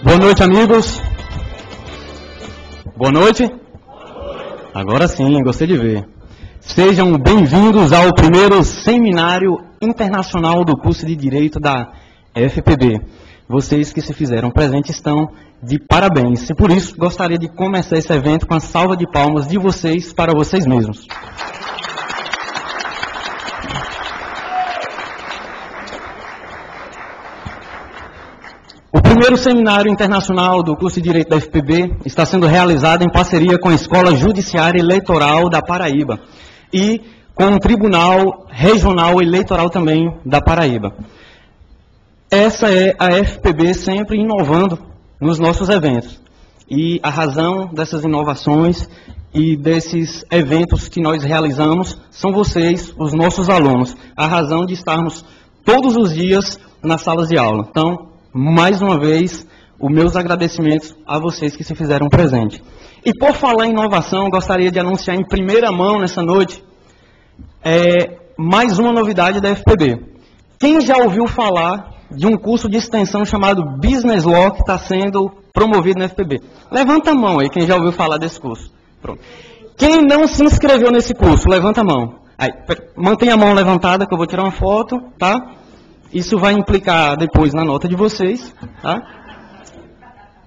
Boa noite, amigos. Boa noite. Agora sim, gostei de ver. Sejam bem-vindos ao primeiro Seminário Internacional do curso de Direito da FPB. Vocês que se fizeram presentes estão de parabéns. E por isso, gostaria de começar esse evento com a salva de palmas de vocês para vocês mesmos. O primeiro Seminário Internacional do curso de Direito da FPB está sendo realizado em parceria com a Escola Judiciária Eleitoral da Paraíba e com o Tribunal Regional Eleitoral também da Paraíba. Essa é a FPB sempre inovando nos nossos eventos. E a razão dessas inovações e desses eventos que nós realizamos são vocês, os nossos alunos. A razão de estarmos todos os dias nas salas de aula. Então, mais uma vez, os meus agradecimentos a vocês que se fizeram presente. E por falar em inovação, gostaria de anunciar em primeira mão nessa noite mais uma novidade da FPB. Quem já ouviu falar de um curso de extensão chamado Business Law que está sendo promovido na FPB? Levanta a mão aí, quem já ouviu falar desse curso. Pronto. Quem não se inscreveu nesse curso, levanta a mão. Aí, mantenha a mão levantada que eu vou tirar uma foto, tá? Isso vai implicar depois na nota de vocês, tá?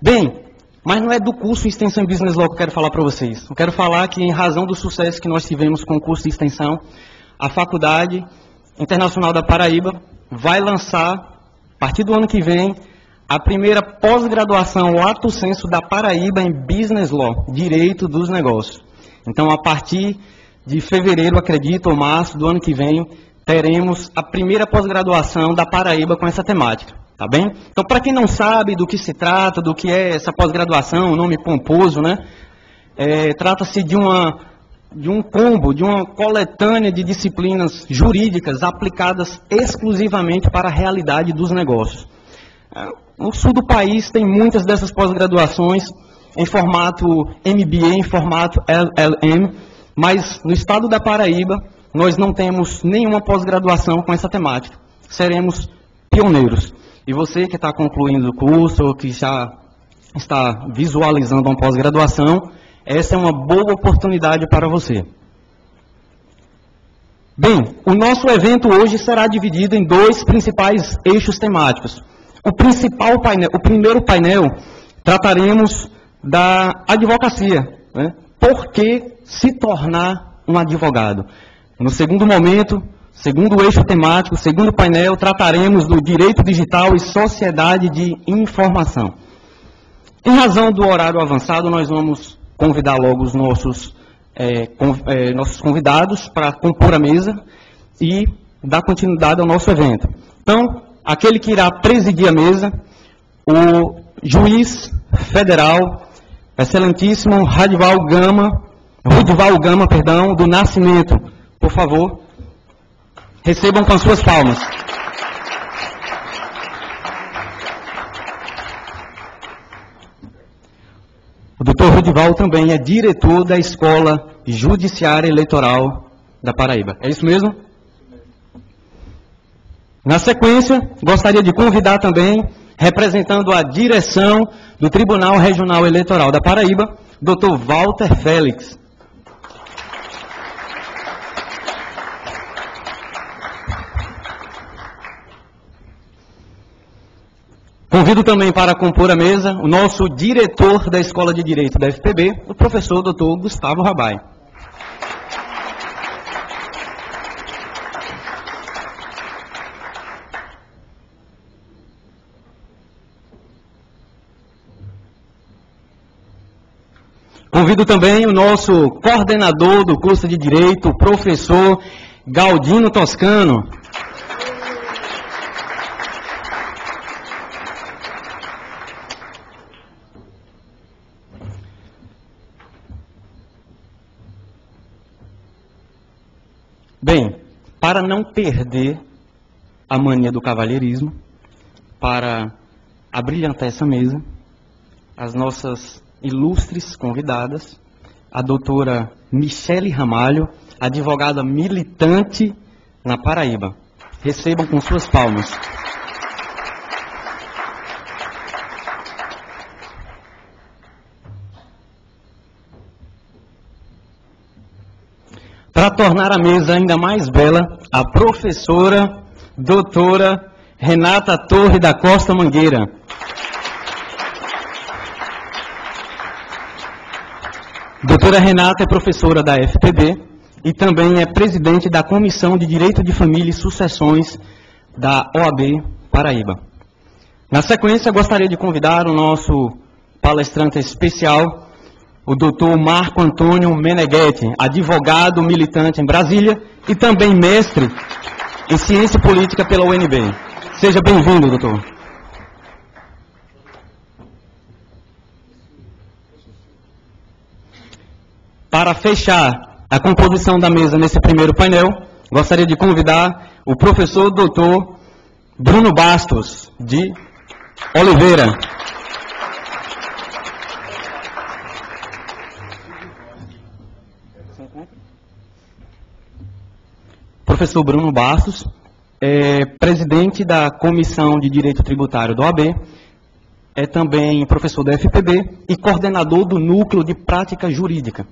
Bem, mas não é do curso Extensão Business Law que eu quero falar para vocês. Eu quero falar que, em razão do sucesso que nós tivemos com o curso de extensão, a Faculdade Internacional da Paraíba vai lançar, a partir do ano que vem, a primeira pós-graduação, o ato senso da Paraíba em Business Law, Direito dos Negócios. Então, a partir de fevereiro, acredito, ou março do ano que vem, teremos a primeira pós-graduação da Paraíba com essa temática, tá bem? Então, para quem não sabe do que se trata, do que é essa pós-graduação, o nome pomposo, né? Trata-se de um combo, de uma coletânea de disciplinas jurídicas aplicadas exclusivamente para a realidade dos negócios. No sul do país tem muitas dessas pós-graduações em formato MBA, em formato LLM, mas no estado da Paraíba nós não temos nenhuma pós-graduação com essa temática. Seremos pioneiros. E você que está concluindo o curso, ou que já está visualizando uma pós-graduação, essa é uma boa oportunidade para você. Bem, o nosso evento hoje será dividido em dois principais eixos temáticos. O primeiro painel, trataremos da advocacia, né? Por que se tornar um advogado? No segundo momento, segundo eixo temático, segundo painel, trataremos do direito digital e sociedade de informação. Em razão do horário avançado, nós vamos convidar logo os nossos convidados para compor a mesa e dar continuidade ao nosso evento. Então, aquele que irá presidir a mesa, o juiz federal, excelentíssimo Rudival Gama, do Nascimento. Por favor, recebam com suas palmas. O doutor Rudival também é diretor da Escola Judiciária Eleitoral da Paraíba. É isso mesmo? Na sequência, gostaria de convidar também, representando a direção do Tribunal Regional Eleitoral da Paraíba, doutor Walter Félix. Convido também para compor a mesa o nosso diretor da Escola de Direito da FPB, o professor Dr. Gustavo Rabai. Convido também o nosso coordenador do curso de Direito, o professor Galdino Toscano. Bem, para não perder a mania do cavalheirismo, para abrilhantar essa mesa, as nossas ilustres convidadas, a doutora Michele Ramalho, advogada militante na Paraíba. Recebam com suas palmas. Para tornar a mesa ainda mais bela, a professora doutora Renata Torre da Costa Mangueira. Doutora Renata é professora da FPB e também é presidente da Comissão de Direito de Família e Sucessões da OAB Paraíba. Na sequência, gostaria de convidar o nosso palestrante especial, o doutor Marco Antônio Meneghetti, advogado militante em Brasília e também mestre em Ciência Política pela UNB. Seja bem-vindo, doutor. Para fechar a composição da mesa nesse primeiro painel, gostaria de convidar o professor doutor Bruno Bastos, de Oliveira. Professor Bruno Bastos é presidente da Comissão de Direito Tributário da OAB, é também professor da FPB e coordenador do Núcleo de Prática Jurídica.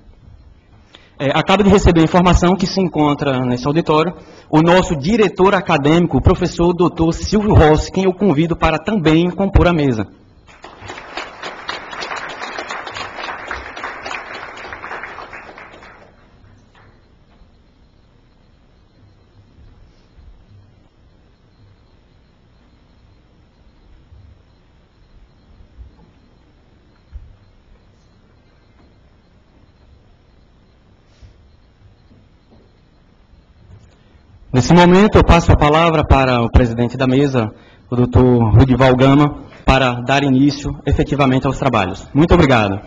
Acabo de receber a informação que se encontra nesse auditório o nosso diretor acadêmico, o professor doutor Silvio Rossi, quem eu convido para também compor a mesa. Nesse momento, eu passo a palavra para o presidente da mesa, o doutor Rudival Gama, para dar início efetivamente aos trabalhos. Muito obrigado.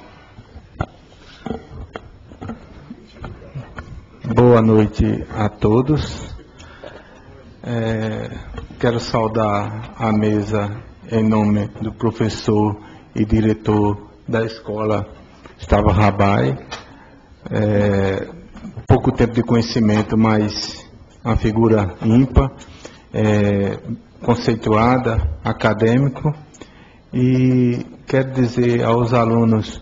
Boa noite a todos. Quero saudar a mesa em nome do professor e diretor da escola Gustavo Rabai. Pouco tempo de conhecimento, mas uma figura ímpar, conceituada, acadêmico, e quero dizer aos alunos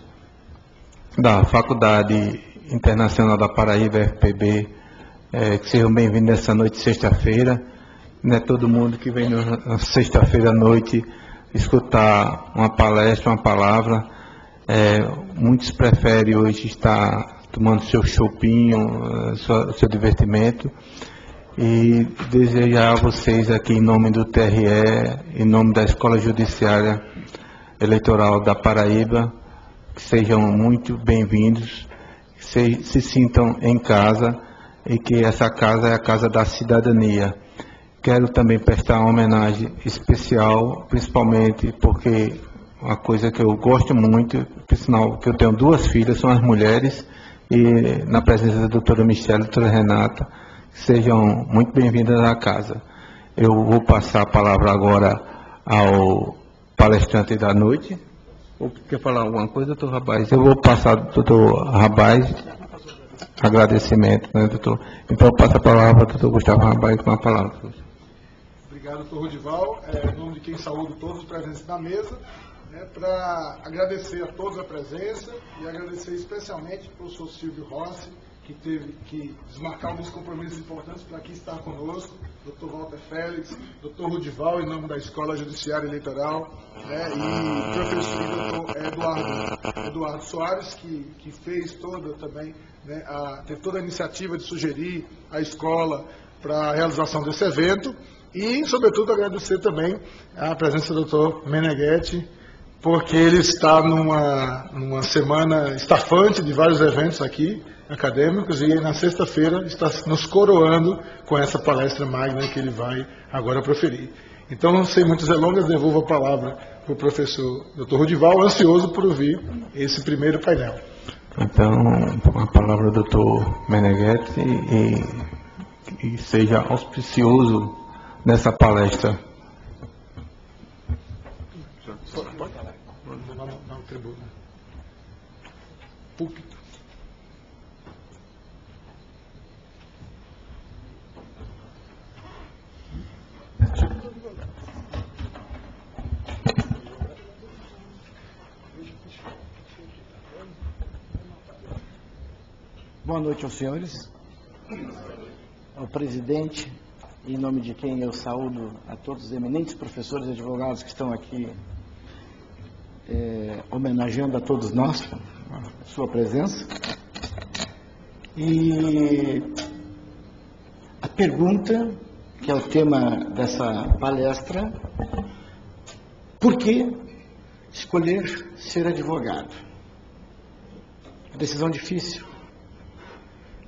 da Faculdade Internacional da Paraíba, FPB, que sejam bem-vindos nessa noite de sexta-feira. Não é todo mundo que vem na sexta-feira à noite escutar uma palestra, uma palavra. Muitos preferem hoje estar tomando seu chopinho, seu divertimento. E desejar a vocês aqui, em nome do TRE, em nome da Escola Judiciária Eleitoral da Paraíba, que sejam muito bem-vindos, que se sintam em casa e que essa casa é a casa da cidadania. Quero também prestar uma homenagem especial, principalmente porque uma coisa que eu gosto muito, por sinal que eu tenho duas filhas, são as mulheres, e na presença da doutora Michele e da doutora Renata, sejam muito bem-vindas à casa. Eu vou passar a palavra agora ao palestrante da noite. Quer falar alguma coisa, doutor Rabais? Eu vou passar ao doutor Rabais. Agradecimento, né, doutor? Então, eu passo a palavra ao doutor Gustavo Rabais com a palavra. Obrigado, doutor Rudival. Em nome de quem saúdo todos os presentes na mesa, para agradecer a todos a presença e agradecer especialmente ao professor Silvio Rossi, que teve que desmarcar alguns compromissos importantes para aqui estar conosco, Dr. Walter Félix, Dr. Rudival, em nome da Escola Judiciária Eleitoral, e o professor Dr. Eduardo Soares, que fez toda também, teve toda a iniciativa de sugerir a escola para a realização desse evento, e, sobretudo, agradecer também a presença do Dr. Meneghetti, porque ele está numa semana estafante de vários eventos aqui, acadêmicos, e na sexta-feira está nos coroando com essa palestra magna que ele vai agora proferir. Então, sem muitas delongas, devolvo a palavra para o professor Dr. Rudival, ansioso por ouvir esse primeiro painel. Então, a palavra do Dr. Meneghetti e seja auspicioso nessa palestra. Pode? Na tribuna. Púlpito. Boa noite aos senhores. ao presidente, em nome de quem eu saúdo a todos os eminentes professores e advogados que estão aqui homenageando a todos nós, a sua presença. E a pergunta, que é o tema dessa palestra: por que escolher ser advogado? Uma decisão difícil.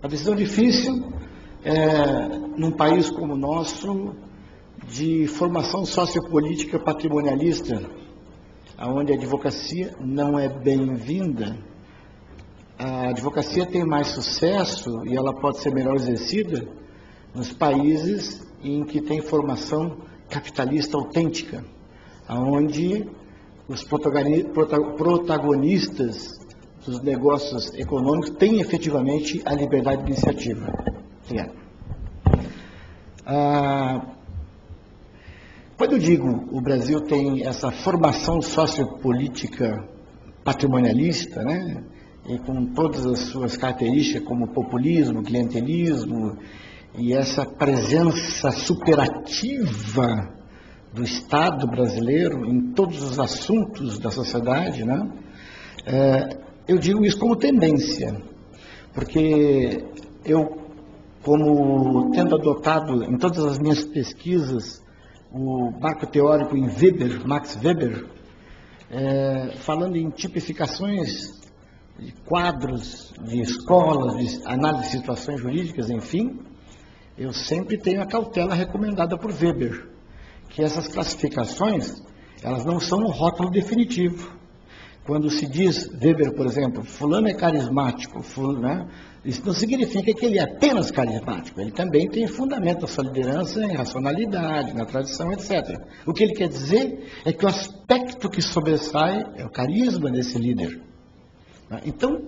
A decisão difícil num país como o nosso, de formação sociopolítica patrimonialista, onde a advocacia não é bem-vinda. A advocacia tem mais sucesso e ela pode ser melhor exercida nos países em que tem formação capitalista autêntica, onde os protagonistas dos negócios econômicos têm efetivamente a liberdade de iniciativa. Quando eu digo o Brasil tem essa formação sociopolítica patrimonialista, né, e com todas as suas características como populismo, clientelismo e essa presença superativa do Estado brasileiro em todos os assuntos da sociedade, né, eu digo isso como tendência, porque eu, como tendo adotado em todas as minhas pesquisas o marco teórico em Weber, Max Weber, falando em tipificações de quadros, de escolas, de análise de situações jurídicas, enfim, eu sempre tenho a cautela recomendada por Weber, que essas classificações, elas não são um rótulo definitivo. Quando se diz, Weber, por exemplo, fulano é carismático, fulano, né? Isso não significa que ele é apenas carismático, ele também tem fundamento da sua liderança em racionalidade, na tradição, etc. O que ele quer dizer é que o aspecto que sobressai é o carisma desse líder. Então,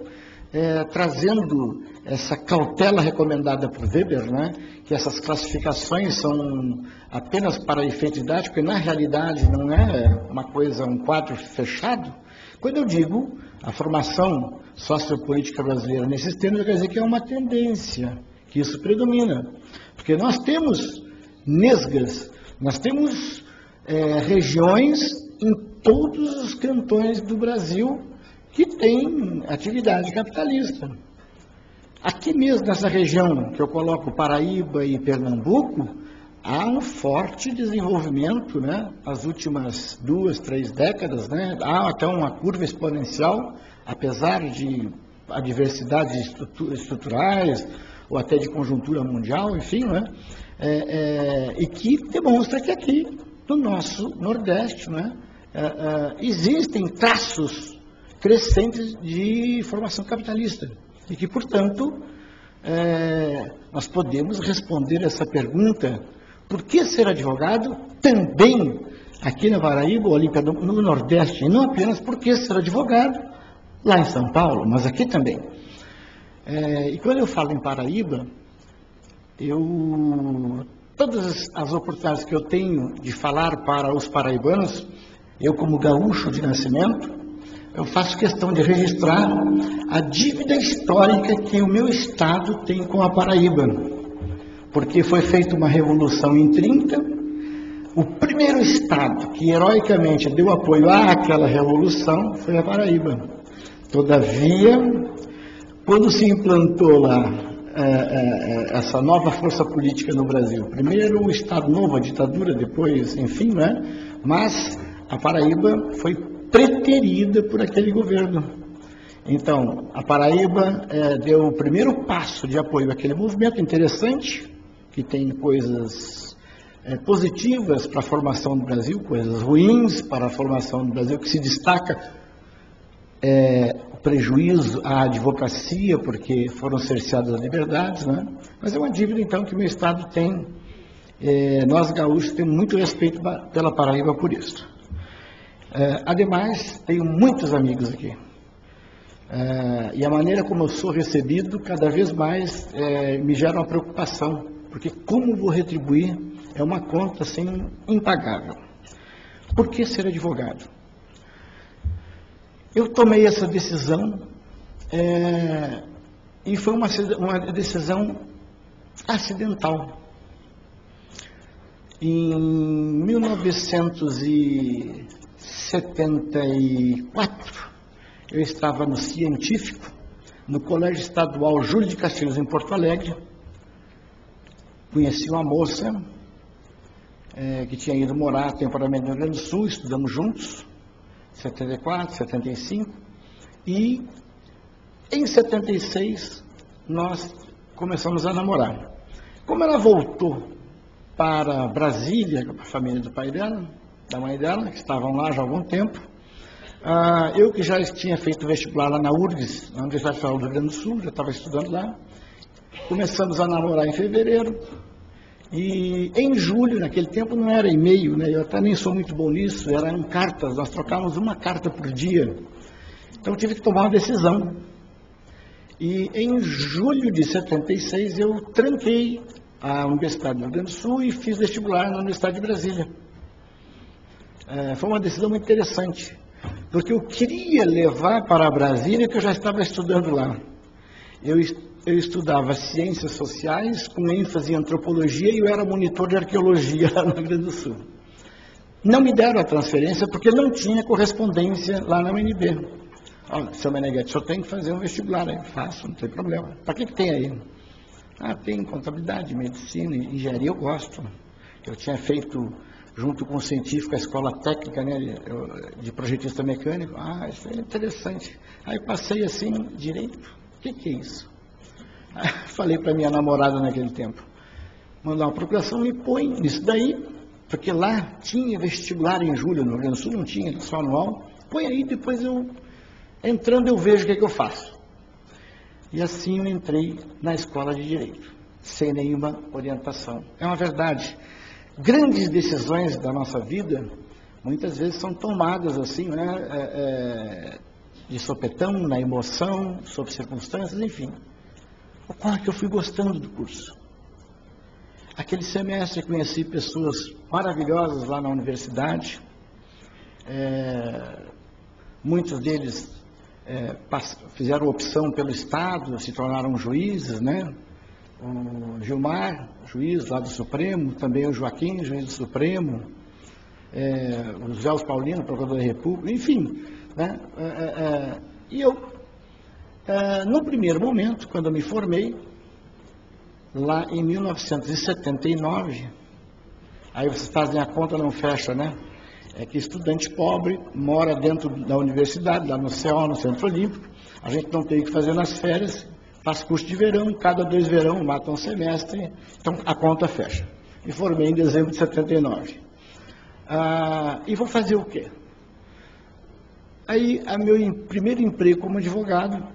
trazendo essa cautela recomendada por Weber, né, que essas classificações são apenas para efeito didático, e na realidade não é uma coisa, um quadro fechado. Quando eu digo a formação sociopolítica brasileira nesses termos, quer dizer que é uma tendência, que isso predomina. Porque nós temos nesgas, nós temos regiões em todos os cantões do Brasil que têm atividade capitalista. Aqui mesmo, nessa região que eu coloco Paraíba e Pernambuco, há um forte desenvolvimento, né? As últimas 2, 3 décadas, né? Há até uma curva exponencial, apesar de adversidades estruturais, ou até de conjuntura mundial, enfim, né? E que demonstra que aqui, no nosso Nordeste, né? Existem traços crescentes de formação capitalista, e que, portanto, nós podemos responder essa pergunta: por que ser advogado também aqui na Paraíba ou ali no Nordeste, e não apenas por que ser advogado lá em São Paulo, mas aqui também. E quando eu falo em Paraíba, todas as oportunidades que eu tenho de falar para os paraibanos, eu como gaúcho de nascimento, eu faço questão de registrar a dívida histórica que o meu estado tem com a Paraíba. Porque foi feita uma revolução em 30, o primeiro estado que heroicamente deu apoio àquela revolução foi a Paraíba. Todavia, quando se implantou lá essa nova força política no Brasil, primeiro o Estado Novo, a ditadura, depois, enfim, né? Mas a Paraíba foi preterida por aquele governo. Então, a Paraíba deu o primeiro passo de apoio àquele movimento interessante, que tem coisas positivas para a formação do Brasil, coisas ruins para a formação do Brasil, que se destaca o prejuízo à advocacia, porque foram cerceadas as liberdades, né? Mas é uma dívida, então, que o meu estado tem. Nós, gaúchos, temos muito respeito pela Paraíba por isso. Ademais, tenho muitos amigos aqui. E a maneira como eu sou recebido, cada vez mais me gera uma preocupação, porque como vou retribuir é uma conta assim impagável. Por que ser advogado? Eu tomei essa decisão e foi uma decisão acidental. Em 1974, eu estava no científico, no Colégio Estadual Júlio de Castilhos, em Porto Alegre. Conheci uma moça que tinha ido morar temporariamente no Rio Grande do Sul, estudamos juntos, 74, 75, e em 76 nós começamos a namorar. Como ela voltou para Brasília, com a família do pai dela, da mãe dela, que estavam lá já há algum tempo, eu que já tinha feito vestibular lá na URGS, na Universidade Federal do Rio Grande do Sul, já estava estudando lá, começamos a namorar em fevereiro, e em julho, naquele tempo não era e-mail, né? Eu até nem sou muito bom nisso, eram cartas, nós trocávamos uma carta por dia, então eu tive que tomar uma decisão. E em julho de 76 eu tranquei a Universidade do Rio Grande do Sul e fiz vestibular na Universidade de Brasília. Foi uma decisão muito interessante, porque eu queria levar para Brasília que eu já estava estudando lá. Eu estudava ciências sociais com ênfase em antropologia e eu era monitor de arqueologia lá no Rio Grande do Sul. Não me deram a transferência porque não tinha correspondência lá na UNB. Olha, seu Meneghetti, só tem que fazer um vestibular aí. Faço, não tem problema. Para que tem aí? Tem contabilidade, medicina, engenharia, eu gosto. Eu tinha feito, junto com o científico, a escola técnica, né, de projetista mecânico. Isso é interessante. Aí passei assim, direito. O que é isso? Aí falei para minha namorada naquele tempo, mandar uma procuração e põe nisso daí, porque lá tinha vestibular em julho, no Rio Grande do Sul não tinha, era só anual. Põe aí, depois entrando eu vejo o que eu faço. E assim eu entrei na escola de Direito, sem nenhuma orientação. É uma verdade. Grandes decisões da nossa vida, muitas vezes são tomadas assim, né, de sopetão, na emoção, sob circunstâncias, enfim. Ocorre que eu fui gostando do curso. Aquele semestre conheci pessoas maravilhosas lá na universidade. Muitos deles fizeram opção pelo Estado, se tornaram juízes, né? O Gilmar, juiz lá do Supremo, também o Joaquim, juiz do Supremo, o José Paulino, procurador da República, enfim, né? E eu, no primeiro momento, quando eu me formei, lá em 1979, aí vocês fazem a conta, não fecha, né? É que estudante pobre mora dentro da universidade, lá no CEO, no Centro Olímpico, a gente não tem o que fazer nas férias, faz curso de verão, cada 2 verão mata um semestre, então a conta fecha. Me formei em dezembro de 79. E vou fazer o quê? Aí, meu primeiro emprego como advogado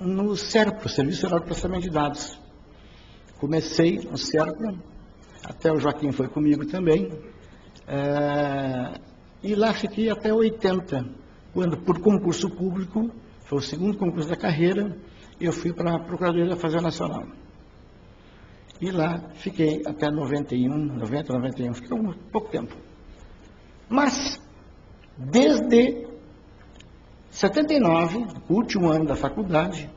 no SERPRO, Serviço Geral de Processamento de Dados. Comecei no SERPRO, até o Joaquim foi comigo também, e lá fiquei até 80, quando por concurso público, foi o segundo concurso da carreira, eu fui para a Procuradoria da Fazenda Nacional. E lá fiquei até 91, fiquei um pouco tempo. Mas, desde 79, o último ano da faculdade,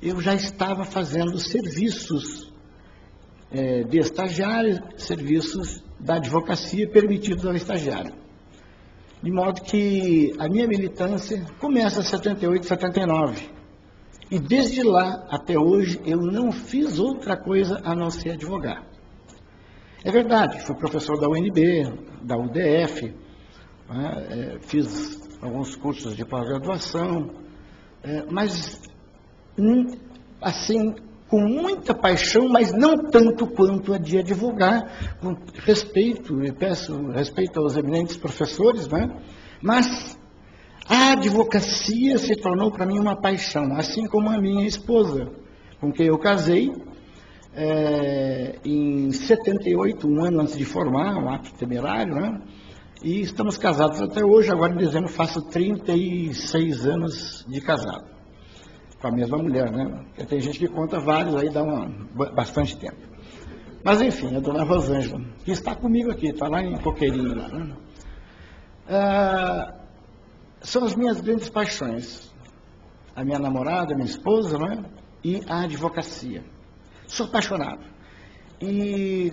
eu já estava fazendo serviços de estagiário, serviços da advocacia permitidos ao estagiário. De modo que a minha militância começa em 78, 79. E desde lá até hoje eu não fiz outra coisa a não ser advogar. É verdade, fui professor da UNB, da UDF, fiz alguns cursos de pós-graduação, mas assim, com muita paixão, mas não tanto quanto a de advogar, com respeito, e peço respeito aos eminentes professores, né? Mas a advocacia se tornou para mim uma paixão, assim como a minha esposa, com quem eu casei, em 78, um ano antes de formar, um ato temerário, né? E estamos casados até hoje, agora em dezembro faço 36 anos de casado. Com a mesma mulher, né? Porque tem gente que conta vários, aí dá bastante tempo. Mas enfim, a dona Rosângela, que está comigo aqui, está lá em Coqueirinho, lá, né? São as minhas grandes paixões. A minha namorada, a minha esposa, né? E a advocacia. Sou apaixonado. E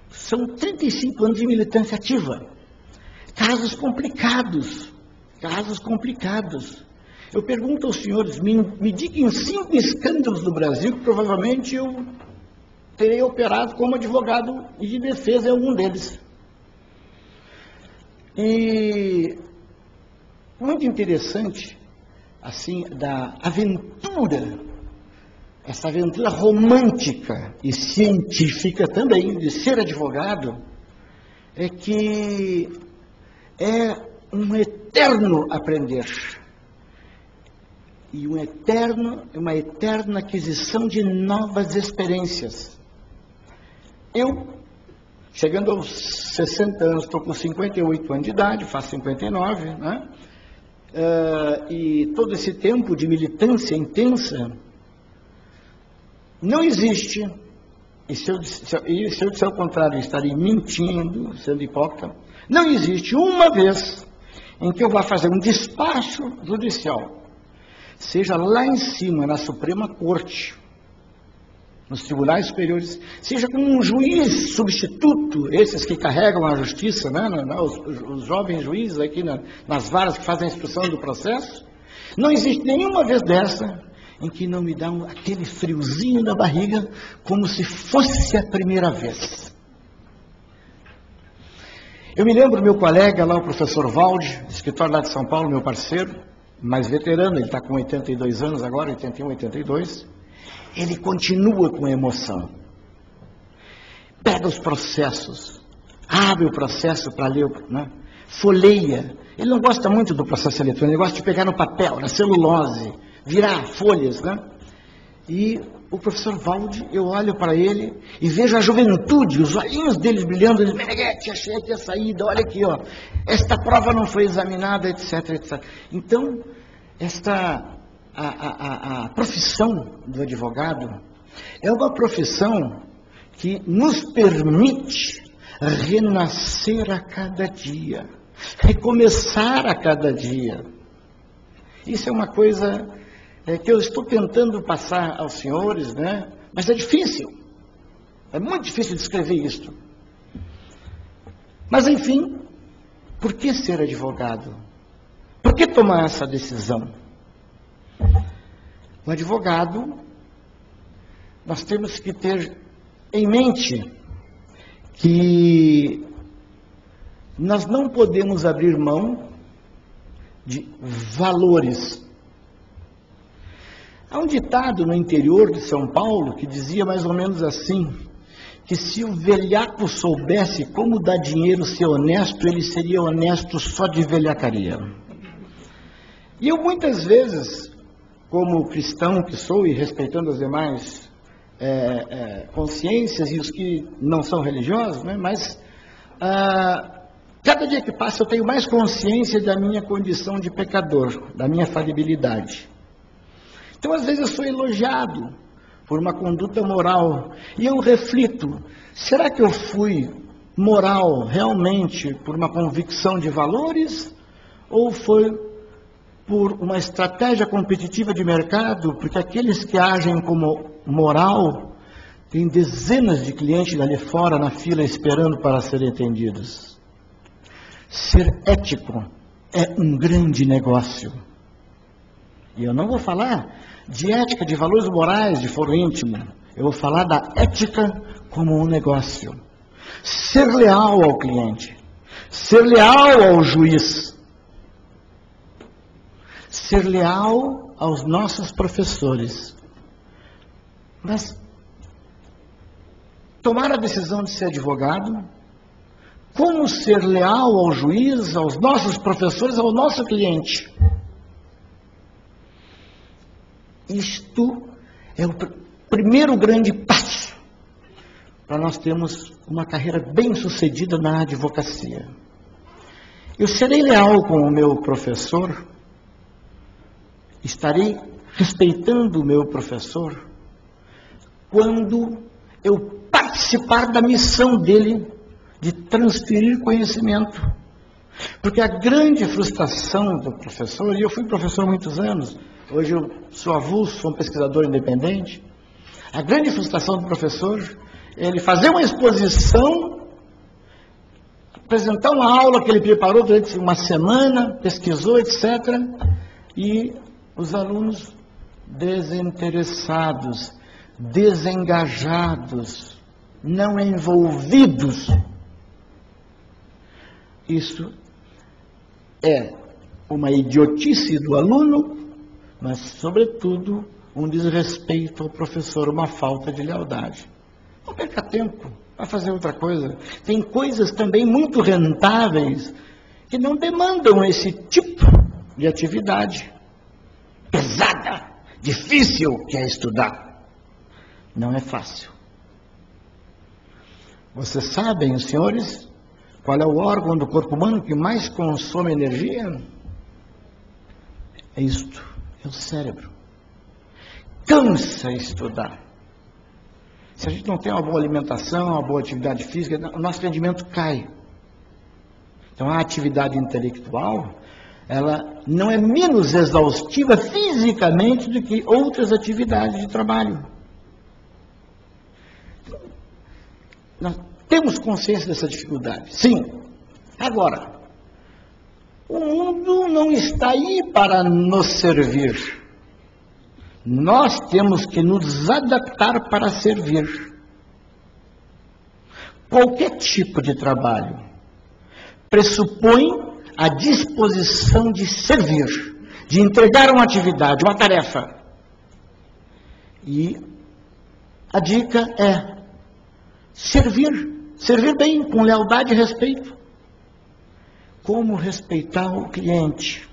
são 35 anos de militância ativa. Casos complicados. Eu pergunto aos senhores, me digam 5 escândalos do Brasil que provavelmente eu terei operado como advogado de defesa em algum deles. E muito interessante, assim, da aventura, essa aventura romântica e científica também de ser advogado, é que é um eterno aprender e uma eterna aquisição de novas experiências. Eu, chegando aos 60 anos, estou com 58 anos de idade, faço 59, né? E todo esse tempo de militância intensa, não existe, e se eu disser o contrário, eu estarei mentindo, sendo hipócrita, não existe uma vez em que eu vá fazer um despacho judicial, seja lá em cima, na Suprema Corte, nos tribunais superiores, seja com um juiz substituto, esses que carregam a justiça, né, os jovens juízes aqui nas varas que fazem a instrução do processo, não existe nenhuma vez dessa em que não me dá aquele friozinho na barriga, como se fosse a primeira vez. Eu me lembro do meu colega lá, o professor Valde, escritor lá de São Paulo, meu parceiro, mais veterano, ele está com 82 anos agora, 81, 82, ele continua com emoção. Pega os processos, abre o processo para ler, né? Folheia. Ele não gosta muito do processo eletrônico, ele gosta de pegar no papel, na celulose, virar folhas, né? E o professor Valde, eu olho para ele e vejo a juventude, os olhinhos dele brilhando, ele, Meneghetti, achei aqui a saída, olha aqui, ó, esta prova não foi examinada, etc, etc. Então, a profissão do advogado é uma profissão que nos permite renascer a cada dia, recomeçar a cada dia. Isso é uma coisa que eu estou tentando passar aos senhores, né? Mas é difícil, é muito difícil descrever isso. Mas, enfim, por que ser advogado? Por que tomar essa decisão? O advogado, nós temos que ter em mente que nós não podemos abrir mão de valores. Há um ditado no interior de São Paulo que dizia mais ou menos assim, que se o velhaco soubesse como dar dinheiro ser honesto, ele seria honesto só de velhacaria. E eu muitas vezes, como cristão que sou e respeitando as demais consciências e os que não são religiosos, né, mas cada dia que passa eu tenho mais consciência da minha condição de pecador, da minha falibilidade. Então, às vezes, eu sou elogiado por uma conduta moral e eu reflito, será que eu fui moral realmente por uma convicção de valores ou foi por uma estratégia competitiva de mercado? Porque aqueles que agem como moral têm dezenas de clientes ali fora na fila esperando para serem atendidos. Ser ético é um grande negócio. E eu não vou falar de ética, de valores morais, de foro íntimo. Eu vou falar da ética como um negócio. Ser leal ao cliente. Ser leal ao juiz. Ser leal aos nossos professores. Mas tomar a decisão de ser advogado, como ser leal ao juiz, aos nossos professores, ao nosso cliente? Isto é o primeiro grande passo para nós termos uma carreira bem-sucedida na advocacia. Eu serei leal com o meu professor, estarei respeitando o meu professor quando eu participar da missão dele de transferir conhecimento. Porque a grande frustração do professor, e eu fui professor há muitos anos, hoje eu sou avulso, sou um pesquisador independente, a grande frustração do professor ele fazer uma exposição, apresentar uma aula que ele preparou durante uma semana, pesquisou, etc. E os alunos desinteressados, desengajados, não envolvidos. Isso é uma idiotice do aluno, mas, sobretudo, um desrespeito ao professor, uma falta de lealdade. Não perca tempo, vai fazer outra coisa. Tem coisas também muito rentáveis que não demandam esse tipo de atividade pesada, difícil, que é estudar. Não é fácil. Vocês sabem, os senhores, qual é o órgão do corpo humano que mais consome energia? É isto, é o cérebro. Cansa estudar. Se a gente não tem uma boa alimentação, uma boa atividade física, o nosso rendimento cai. Então a atividade intelectual, ela não é menos exaustiva fisicamente do que outras atividades de trabalho. Nós temos consciência dessa dificuldade, sim. Agora, o mundo não está aí para nos servir. Nós temos que nos adaptar para servir. Qualquer tipo de trabalho pressupõe a disposição de servir, de entregar uma atividade, uma tarefa. E a dica é servir bem, com lealdade e respeito. Como respeitar o cliente?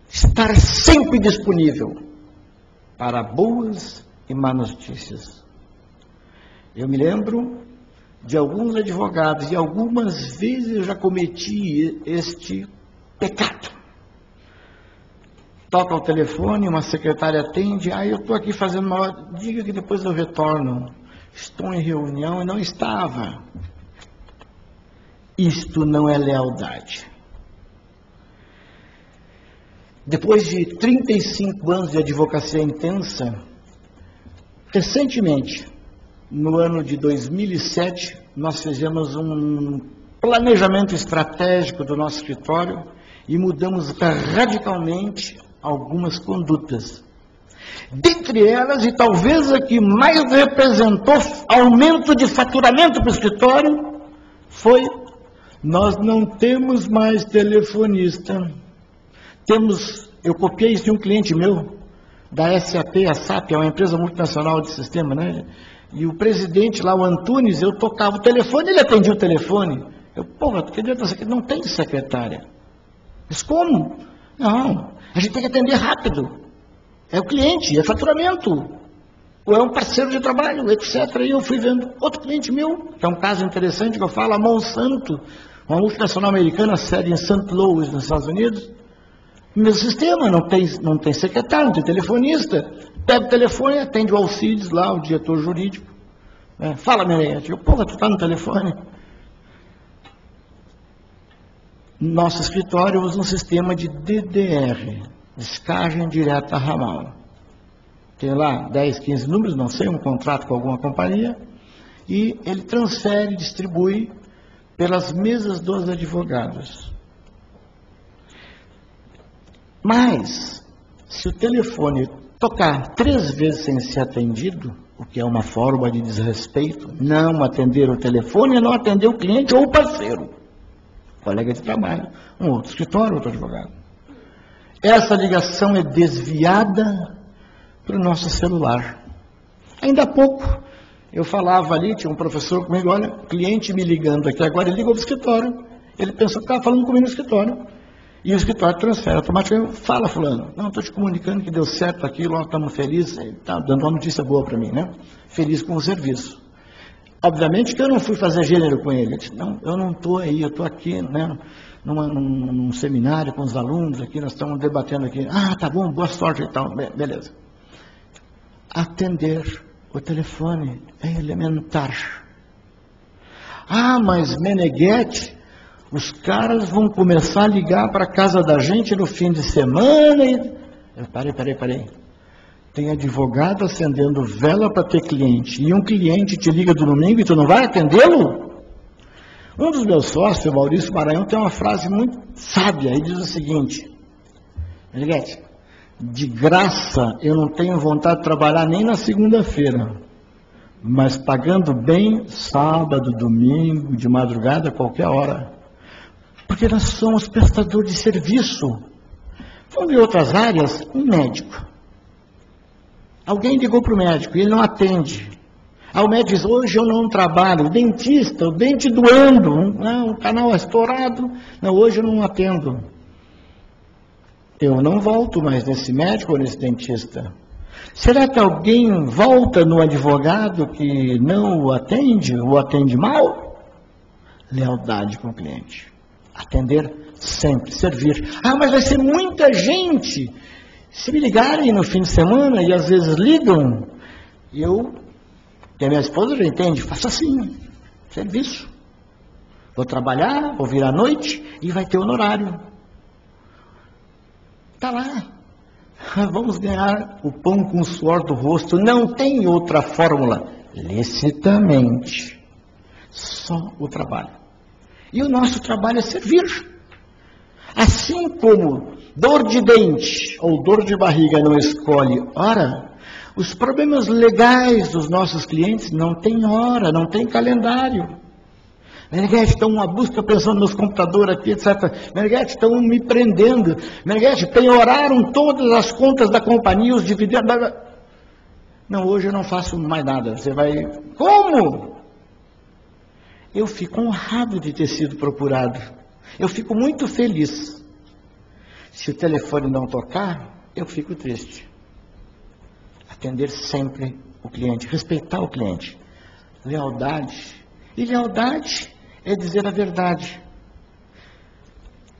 Estar sempre disponível para boas e más notícias. Eu me lembro de alguns advogados, e algumas vezes eu já cometi este pecado. Toca o telefone, uma secretária atende, eu estou aqui fazendo uma hora, diga que depois eu retorno. Estou em reunião e não estava. Isto não é lealdade. Depois de 35 anos de advocacia intensa, recentemente, no ano de 2007, nós fizemos um planejamento estratégico do nosso escritório e mudamos radicalmente algumas condutas. Dentre elas, e talvez a que mais representou aumento de faturamento para o escritório, foi: nós não temos mais telefonista. Eu copiei isso de um cliente meu, da SAP, a SAP, é uma empresa multinacional de sistema, né? E o presidente lá, o Antunes, eu tocava o telefone, ele atendia o telefone. Não tem secretária. Mas como? Não, a gente tem que atender rápido. É o cliente, é faturamento. Ou é um parceiro de trabalho, etc. E eu fui vendo outro cliente meu, que é um caso interessante que eu falo, a Monsanto, uma multinacional americana, sede em St. Louis, nos Estados Unidos. Meu sistema não tem secretário, não tem telefonista. Pega o telefone, atende o Alcides lá, o diretor jurídico. Fala, Merete. Tu está no telefone? Nosso escritório usa um sistema de DDR, descagem direta ramal. Tem lá 10, 15 números, não sei, um contrato com alguma companhia, e ele transfere, distribui pelas mesas dos advogados. Mas, se o telefone tocar 3 vezes sem ser atendido, o que é uma forma de desrespeito, não atender o telefone é não atender o cliente ou o parceiro, colega de trabalho, um outro escritório, outro advogado. Essa ligação é desviada para o nosso celular. Ainda há pouco, eu falava ali, tinha um professor comigo, olha, cliente me ligando aqui agora, ele ligou para o escritório, ele pensou que estava falando comigo no escritório. E o escritório transfere automaticamente. Fala, fulano. Não, estou te comunicando que deu certo aquilo, nós estamos felizes. Está dando uma notícia boa para mim, né? Feliz com o serviço. Obviamente que eu não fui fazer gênero com ele. Eu disse, não, eu não estou aí, eu estou aqui, né? Num seminário com os alunos aqui, nós estamos debatendo aqui. Tá bom, boa sorte e tal. Beleza. Atender o telefone é elementar. Mas Meneghetti, os caras vão começar a ligar para a casa da gente no fim de semana. Parei. Tem advogado acendendo vela para ter cliente, e um cliente te liga do domingo e tu não vai atendê-lo? Um dos meus sócios, o Maurício Maranhão, tem uma frase muito sábia, ele diz o seguinte: Meneghetti, de graça eu não tenho vontade de trabalhar nem na segunda-feira, mas pagando bem sábado, domingo, de madrugada, a qualquer hora. Porque nós somos prestadores de serviço. Vamos ver outras áreas, um médico. Alguém ligou para o médico e ele não atende. Aí o médico diz, hoje eu não trabalho. O dentista, o dente doendo, um canal estourado. Não, hoje eu não atendo. Eu não volto mais nesse médico ou nesse dentista. Será que alguém volta no advogado que não o atende, ou atende mal? Lealdade com o cliente. Atender sempre, servir. Ah, mas vai ser muita gente. Se me ligarem no fim de semana, e às vezes ligam, e a minha esposa já entende, faço assim, serviço. Vou trabalhar, vou vir à noite, e vai ter honorário. Está lá. Vamos ganhar o pão com o suor do rosto. Não tem outra fórmula. Licitamente. Só o trabalho. E o nosso trabalho é servir. Assim como dor de dente ou dor de barriga não escolhe hora, os problemas legais dos nossos clientes não têm hora, não tem calendário. Meneghetti, estão uma busca pensando nos computadores aqui, etc. Meneghetti, estão me prendendo. Meneghetti, penhoraram todas as contas da companhia, os dividendos. Não, hoje eu não faço mais nada. Você vai... Como? Eu fico honrado de ter sido procurado. Eu fico muito feliz. Se o telefone não tocar, eu fico triste. Atender sempre o cliente, respeitar o cliente. Lealdade. E lealdade é dizer a verdade.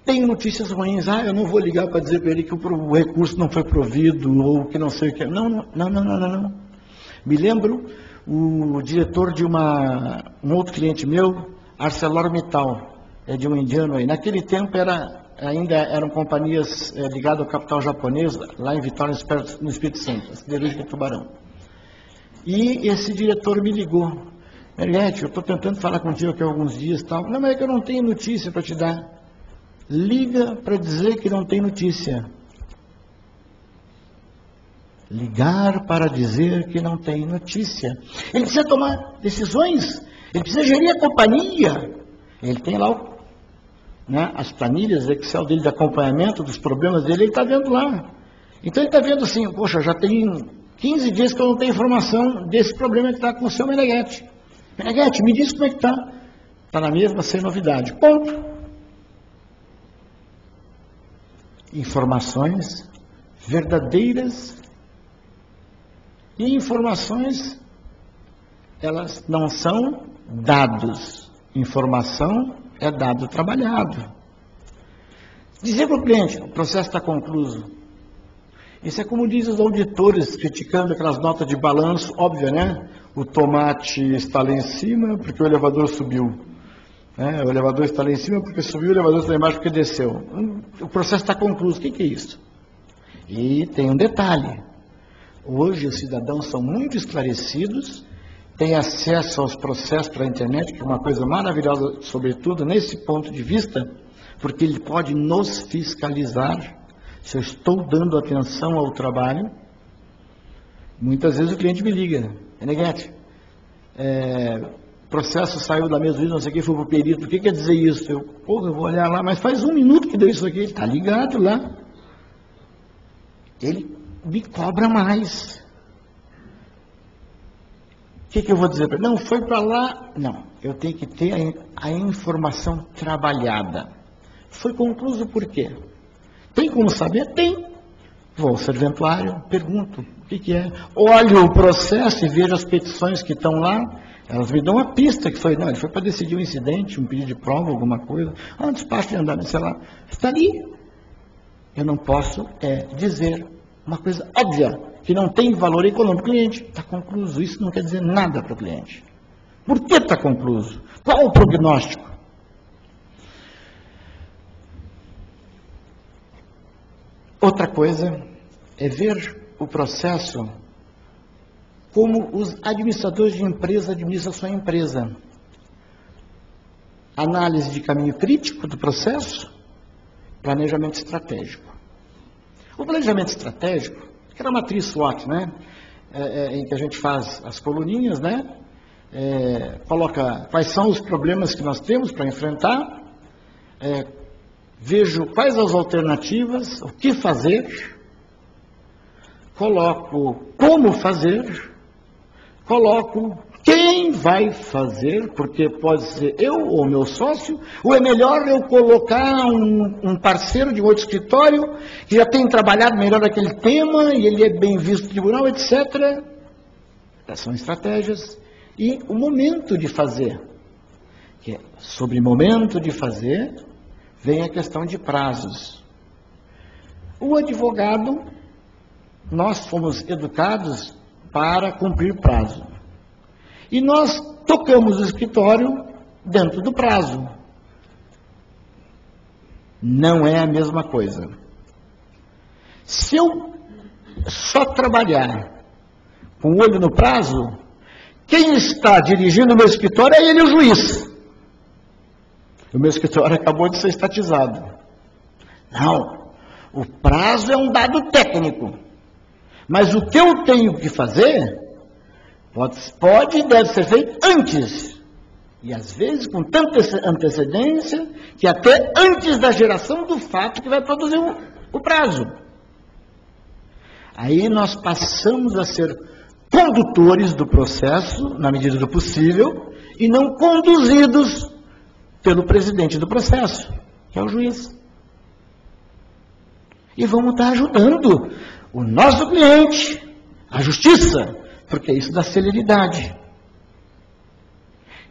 Tem notícias ruins. Ah, eu não vou ligar para dizer para ele que o recurso não foi provido ou que não sei o que. Não. Me lembro o diretor de um outro cliente meu, ArcelorMittal, de um indiano aí. Naquele tempo ainda eram companhias ligadas ao capital japonês, lá em Vitória, no Espírito Santo, a siderúrgica Tubarão. E esse diretor me ligou. Meneghetti, eu estou tentando falar contigo aqui há alguns dias e tal. Não, mas é que eu não tenho notícia para te dar. Liga para dizer que não tem notícia. Ligar para dizer que não tem notícia. Ele precisa tomar decisões. Ele precisa gerir a companhia. Ele tem lá as planilhas Excel dele de acompanhamento dos problemas dele. Ele está vendo lá. Então ele está vendo assim, poxa, já tem 15 dias que eu não tenho informação desse problema que está com o seu Meneghetti. Meneghetti, me diz como é que está. Está na mesma, sem novidade. Ponto. Informações verdadeiras e informações, elas não são dados. Informação é dado trabalhado. Dizer para o cliente, o processo está concluído. Isso é como dizem os auditores, criticando aquelas notas de balanço, óbvio, né? O tomate está lá em cima porque o elevador subiu. O elevador está lá em cima porque subiu, o elevador está lá embaixo porque desceu. O processo está concluído. O que é isso? E tem um detalhe. Hoje os cidadãos são muito esclarecidos, têm acesso aos processos pela internet, que é uma coisa maravilhosa, sobretudo nesse ponto de vista, porque ele pode nos fiscalizar. Se eu estou dando atenção ao trabalho, muitas vezes o cliente me liga, Meneghetti, o processo saiu da mesa, não sei o que, foi para o perito, o que quer dizer isso? Eu vou olhar lá, mas faz 1 minuto que deu isso aqui, ele está ligado lá. Ele me cobra mais. O que eu vou dizer para ele? Não, foi para lá. Não, eu tenho que ter a informação trabalhada. Foi concluído por quê? Tem como saber? Tem. Vou ao serventuário, pergunto o que é. Olho o processo e vejo as petições que estão lá. Elas me dão uma pista que foi, não, ele foi para decidir um incidente, um pedido de prova, alguma coisa. Um despacho de andar, sei lá. Está ali. Eu não posso dizer uma coisa óbvia, que não tem valor econômico. O cliente está concluído. Isso não quer dizer nada para o cliente. Por que está concluído? Qual o prognóstico? Outra coisa é ver o processo como os administradores de empresa administram sua empresa. Análise de caminho crítico do processo, planejamento estratégico. O planejamento estratégico, que era a matriz SWOT, né? Em que a gente faz as coluninhas, né? Coloca quais são os problemas que nós temos para enfrentar, vejo quais as alternativas, o que fazer, coloco como fazer, coloco quem vai fazer, porque pode ser eu ou meu sócio, ou é melhor eu colocar um parceiro de outro escritório que já tem trabalhado melhor aquele tema e ele é bem visto no tribunal, etc. Essas são estratégias. E o momento de fazer, que é sobre momento de fazer, vem a questão de prazos. O advogado, nós fomos educados para cumprir prazo. E nós tocamos o escritório dentro do prazo. Não é a mesma coisa. Se eu só trabalhar com o olho no prazo, quem está dirigindo o meu escritório é ele, o juiz. O meu escritório acabou de ser estatizado. Não, o prazo é um dado técnico. Mas o que eu tenho que fazer pode e deve ser feito antes. E às vezes com tanta antecedência que até antes da geração do fato que vai produzir o prazo. Aí nós passamos a ser condutores do processo, na medida do possível, e não conduzidos pelo presidente do processo, que é o juiz. E vamos estar ajudando o nosso cliente, a justiça, porque isso dá celeridade.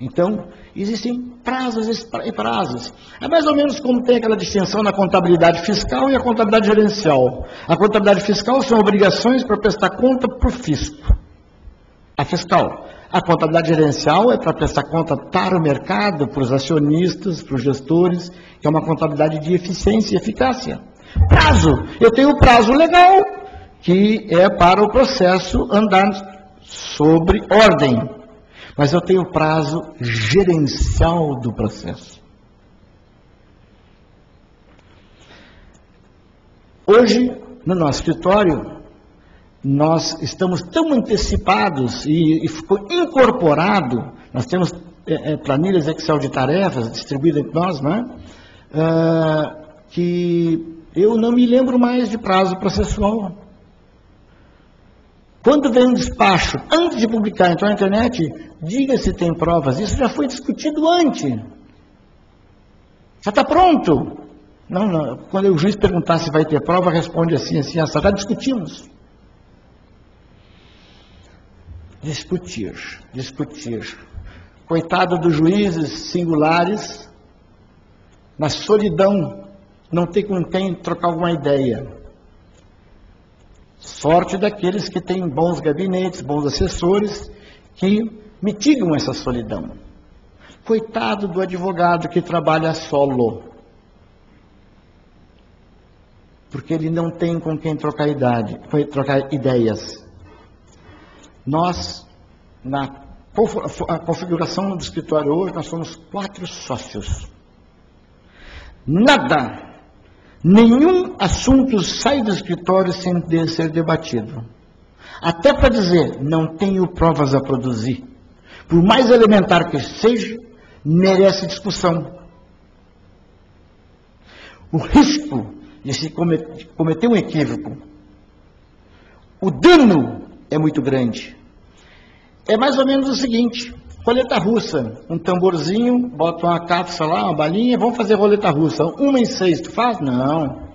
Então, existem prazos e prazos. É mais ou menos como tem aquela distinção na contabilidade fiscal e a contabilidade gerencial. A contabilidade fiscal são obrigações para prestar conta para o fisco. A fiscal. A contabilidade gerencial é para prestar conta para o mercado, para os acionistas, para os gestores, que é uma contabilidade de eficiência e eficácia. Prazo. Eu tenho o prazo legal, que é para o processo andar sobre ordem. Mas eu tenho o prazo gerencial do processo. Hoje, no nosso escritório, nós estamos tão antecipados e ficou incorporado, nós temos planilhas Excel de tarefas distribuídas entre nós, né? Que eu não me lembro mais de prazo processual. Quando vem um despacho, antes de publicar, entrar na internet, diga se tem provas. Isso já foi discutido antes. Já está pronto. Não. Quando o juiz perguntar se vai ter prova, responde assim, já discutimos. Discutir. Coitado dos juízes singulares, na solidão, não tem com quem trocar alguma ideia. Sorte daqueles que têm bons gabinetes, bons assessores, que mitigam essa solidão. Coitado do advogado que trabalha solo, porque ele não tem com quem trocar ideias. Nós, na configuração do escritório hoje, nós somos 4 sócios. Nenhum assunto sai do escritório sem ser debatido. Até para dizer, não tenho provas a produzir. Por mais elementar que seja, merece discussão. O risco de se cometer um equívoco, o dano é muito grande. É mais ou menos o seguinte: roleta russa, um tamborzinho, bota uma cápsula lá, uma balinha, vamos fazer roleta russa. 1 em 6, tu faz? Não.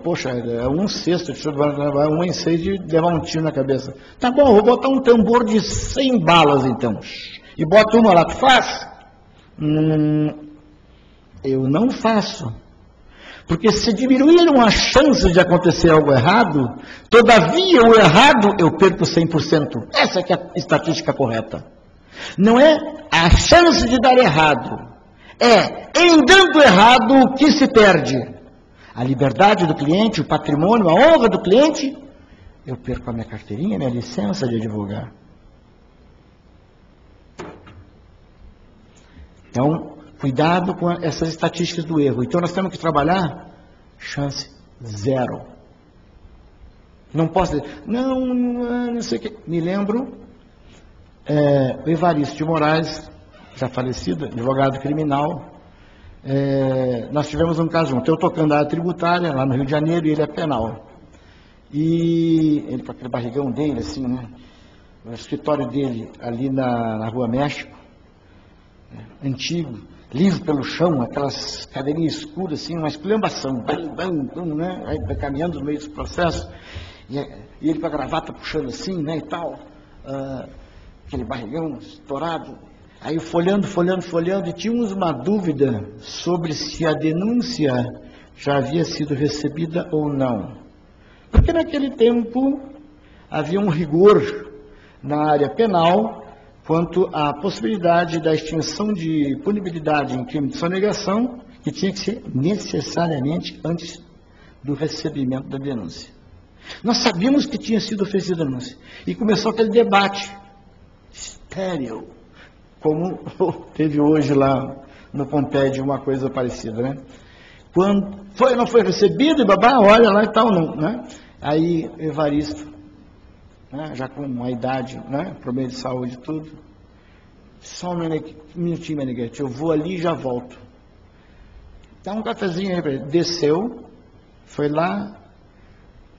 Poxa, é 1/6, deixa eu levar 1 em 6 de levar um tiro na cabeça. Tá bom, vou botar um tambor de 100 balas então. E bota uma lá, tu faz? Eu não faço. Porque se diminuíram as chances de acontecer algo errado, todavia o errado eu perco 100%. Essa que é a estatística correta. Não é a chance de dar errado. É em dando errado o que se perde. A liberdade do cliente, o patrimônio, a honra do cliente eu perco a minha carteirinha, minha licença de advogar. Então, cuidado com essas estatísticas do erro. Então, nós temos que trabalhar chance zero. Não posso dizer, não sei o que. Me lembro, o Evaristo de Moraes, já falecido, advogado criminal, nós tivemos um caso junto. Eu tocando a área tributária, lá no Rio de Janeiro, e ele é penal. E ele com aquele barrigão dele, assim, né? O escritório dele, ali na Rua México, antigo, livre pelo chão, aquelas cadeirinhas escuras, assim, uma esculhambação, né? Aí caminhando no meio do processo, e ele com a gravata puxando assim, né, e tal, aquele barrigão estourado. Aí folhando, e tínhamos uma dúvida sobre se a denúncia já havia sido recebida ou não. Porque naquele tempo havia um rigor na área penal quanto à possibilidade da extinção de punibilidade em crime de sonegação, que tinha que ser necessariamente antes do recebimento da denúncia. Nós sabíamos que tinha sido oferecida a denúncia. E começou aquele debate estéril, como teve hoje lá no Comped uma coisa parecida, né? Quando foi, não foi recebido, e babá, olha lá e tal, não, né? Aí, Evaristo, né, já com uma idade, né, problema de saúde e tudo, só um minutinho, Meneghete, eu vou ali e já volto. Dá um cafezinho aí para ele. Desceu, foi lá,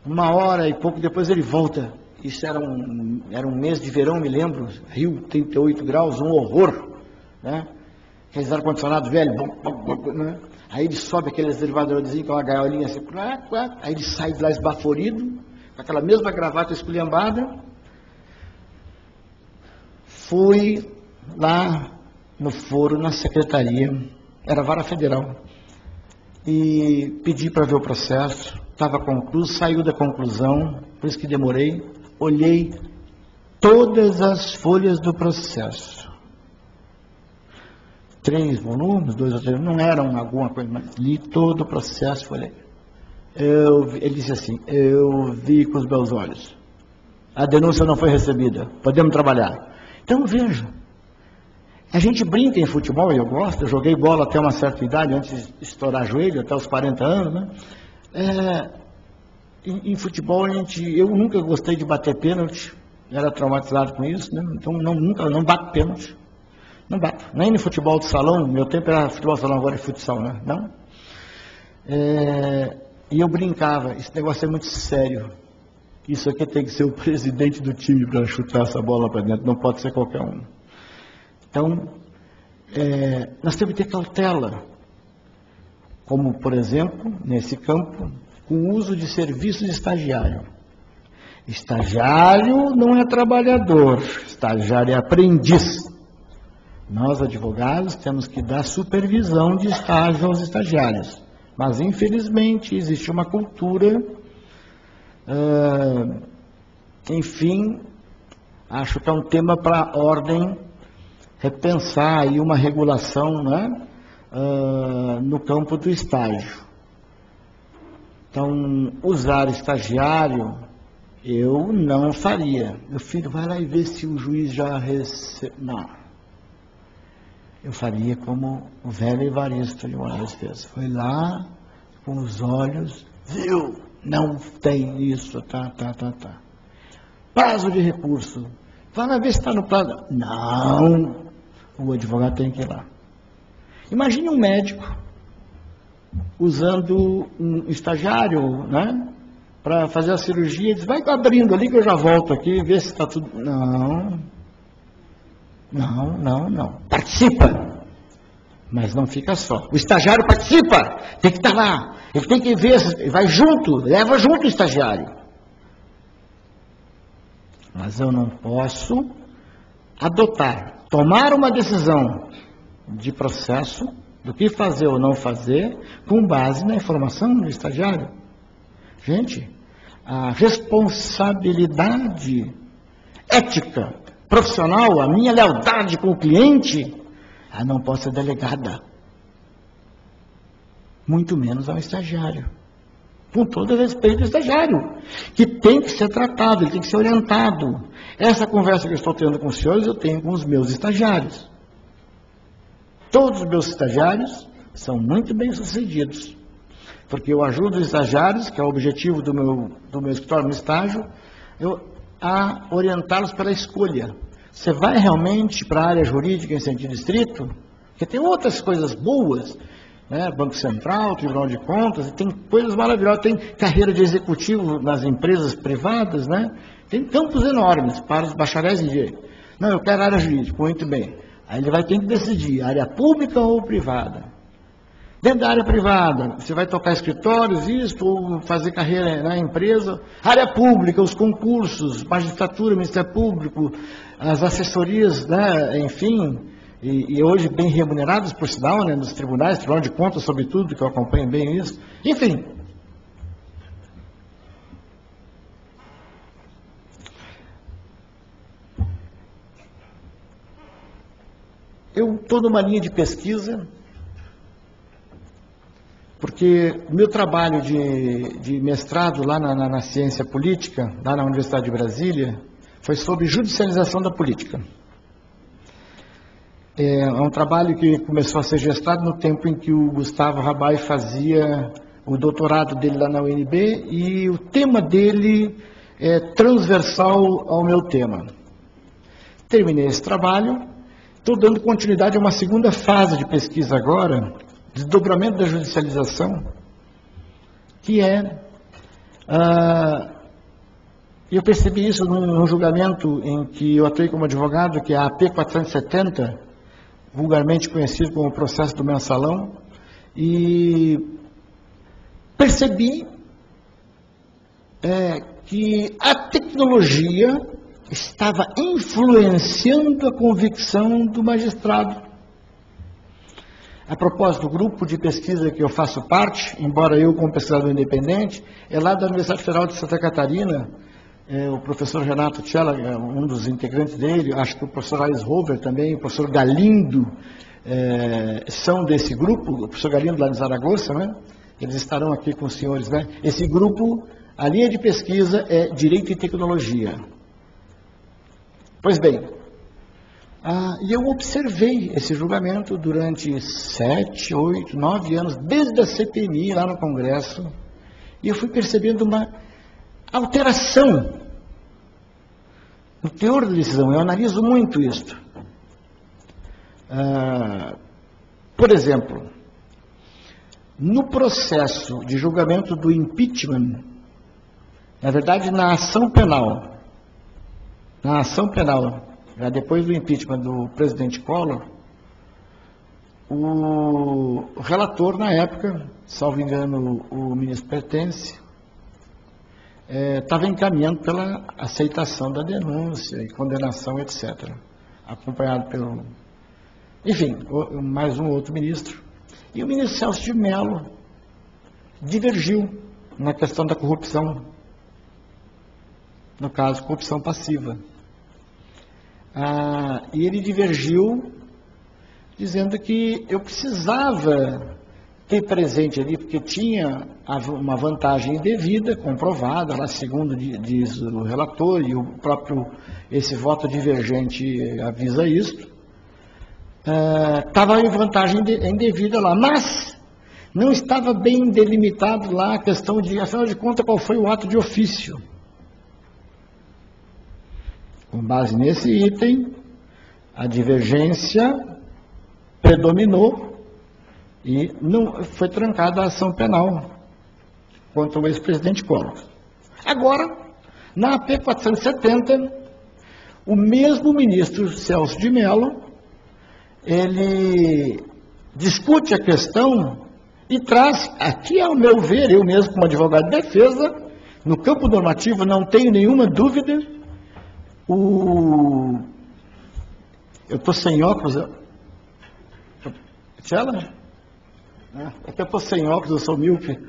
1h e pouco depois ele volta. Isso era um mês de verão, me lembro, Rio, 38 graus, um horror, né? Aqueles ar-condicionado velho, né? Aí ele sobe aqueles elevadorzinhos com uma gaiolinha assim, aí ele sai de lá esbaforido, com aquela mesma gravata esculhambada. Fui lá no foro, na secretaria, era vara federal, e pedi para ver o processo, estava concluído, saiu da conclusão, por isso que demorei, olhei todas as folhas do processo. 3 volumes, 2 ou 3, não eram alguma coisa, mas li todo o processo, falei. Ele disse assim, eu vi com os meus olhos. A denúncia não foi recebida, podemos trabalhar. Então, veja, a gente brinca em futebol, e eu gosto, eu joguei bola até uma certa idade, antes de estourar joelho, até os 40 anos, né? Em futebol, eu nunca gostei de bater pênalti, era traumatizado com isso, né? Então não bato pênalti. Não bato. Nem no futebol de salão, meu tempo era futebol de salão, agora é futsal, né? Não. E eu brincava, esse negócio é muito sério. Isso aqui tem que ser o presidente do time para chutar essa bola para dentro, não pode ser qualquer um. Então, nós temos que ter cautela. Como, por exemplo, nesse campo, com o uso de serviços de estagiário. Estagiário não é trabalhador, estagiário é aprendiz. Nós, advogados, temos que dar supervisão de estágio aos estagiários. Mas, infelizmente, existe uma cultura, enfim, acho que é um tema para a ordem repensar aí uma regulação, né, no campo do estágio. Então, usar estagiário, eu não faria. Meu filho, vai lá e vê se o juiz já recebeu. Não. Eu faria como o velho Evaristo de Moraes fez. Foi lá, com os olhos, viu? Não tem isso, tá. Prazo de recurso. Vai lá ver se está no prazo. Não, o advogado tem que ir lá. Imagine um médico usando um estagiário, né, para fazer a cirurgia, diz, vai abrindo ali que eu já volto aqui, ver se está tudo... Não. Participa. Mas não fica só. O estagiário participa. Tem que estar lá. Ele tem que ver, vai junto, leva junto o estagiário. Mas eu não posso tomar uma decisão de processo, do que fazer ou não fazer, com base na informação do estagiário. Gente, a responsabilidade ética, profissional, a minha lealdade com o cliente, ela não pode ser delegada. Muito menos ao estagiário. com todo respeito ao estagiário, que tem que ser tratado, ele tem que ser orientado. Essa conversa que eu estou tendo com os senhores, eu tenho com os meus estagiários. Todos os meus estagiários são muito bem-sucedidos, porque eu ajudo os estagiários, que é o objetivo do meu escritório no estágio, a orientá-los pela escolha. Você vai realmente para a área jurídica em sentido estrito? Porque tem outras coisas boas, né? Banco Central, Tribunal de Contas, e tem coisas maravilhosas, tem carreira de executivo nas empresas privadas, né? Tem campos enormes para os bacharéis em direito. Não, eu quero área jurídica, muito bem. Aí ele vai ter que decidir, área pública ou privada. Dentro da área privada, você vai tocar escritórios, isso, ou fazer carreira na empresa. Área pública, os concursos, magistratura, Ministério Público, as assessorias, né, enfim, e hoje bem remuneradas, por sinal, né, nos tribunais, Tribunal de Contas, sobretudo, que eu acompanho bem isso. Enfim. Eu estou numa linha de pesquisa, porque o meu trabalho de mestrado lá na ciência política, lá na Universidade de Brasília, foi sobre judicialização da política. É um trabalho que começou a ser gestado no tempo em que o Gustavo Rabai fazia o doutorado dele lá na UNB, e o tema dele é transversal ao meu tema. Terminei esse trabalho, estou dando continuidade a uma segunda fase de pesquisa agora, desdobramento da judicialização, que eu percebi isso num julgamento em que eu atuei como advogado, que é a AP 470, vulgarmente conhecido como o processo do mensalão, e percebi que a tecnologia estava influenciando a convicção do magistrado. A propósito, do grupo de pesquisa que eu faço parte, embora eu como pesquisador independente, é lá da Universidade Federal de Santa Catarina, o professor Renato Tchela, um dos integrantes dele, acho que o professor Ais Rover também, o professor Galindo, são desse grupo, o professor Galindo lá de Zaragoza, né? Eles estarão aqui com os senhores, né? Esse grupo, a linha de pesquisa é Direito e Tecnologia. Pois bem, e eu observei esse julgamento durante 7, 8, 9 anos, desde a CPMI lá no Congresso, e eu fui percebendo uma alteração no teor da decisão. Eu analiso muito isso. Por exemplo, no processo de julgamento do impeachment, na verdade na ação penal, já depois do impeachment do presidente Collor, o relator na época, salvo engano o ministro Pertence, estava encaminhando pela aceitação da denúncia e condenação, etc. Acompanhado pelo, enfim, mais um outro ministro. E o ministro Celso de Mello divergiu na questão da corrupção, no caso, corrupção passiva. E ele divergiu dizendo que eu precisava ter presente ali, porque tinha uma vantagem indevida, comprovada, lá segundo diz o relator, e o próprio, esse voto divergente avisa isso, estava em vantagem indevida lá, mas não estava bem delimitado lá a questão de, afinal de contas, qual foi o ato de ofício. Com base nesse item, a divergência predominou e não foi trancada a ação penal contra o ex-presidente Collor. Agora, na AP 470, o mesmo ministro Celso de Mello, ele discute a questão e traz, aqui ao meu ver, eu mesmo como advogado de defesa, no campo normativo não tenho nenhuma dúvida, eu estou sem óculos, Tchela? É que eu estou sem óculos, eu sou míope.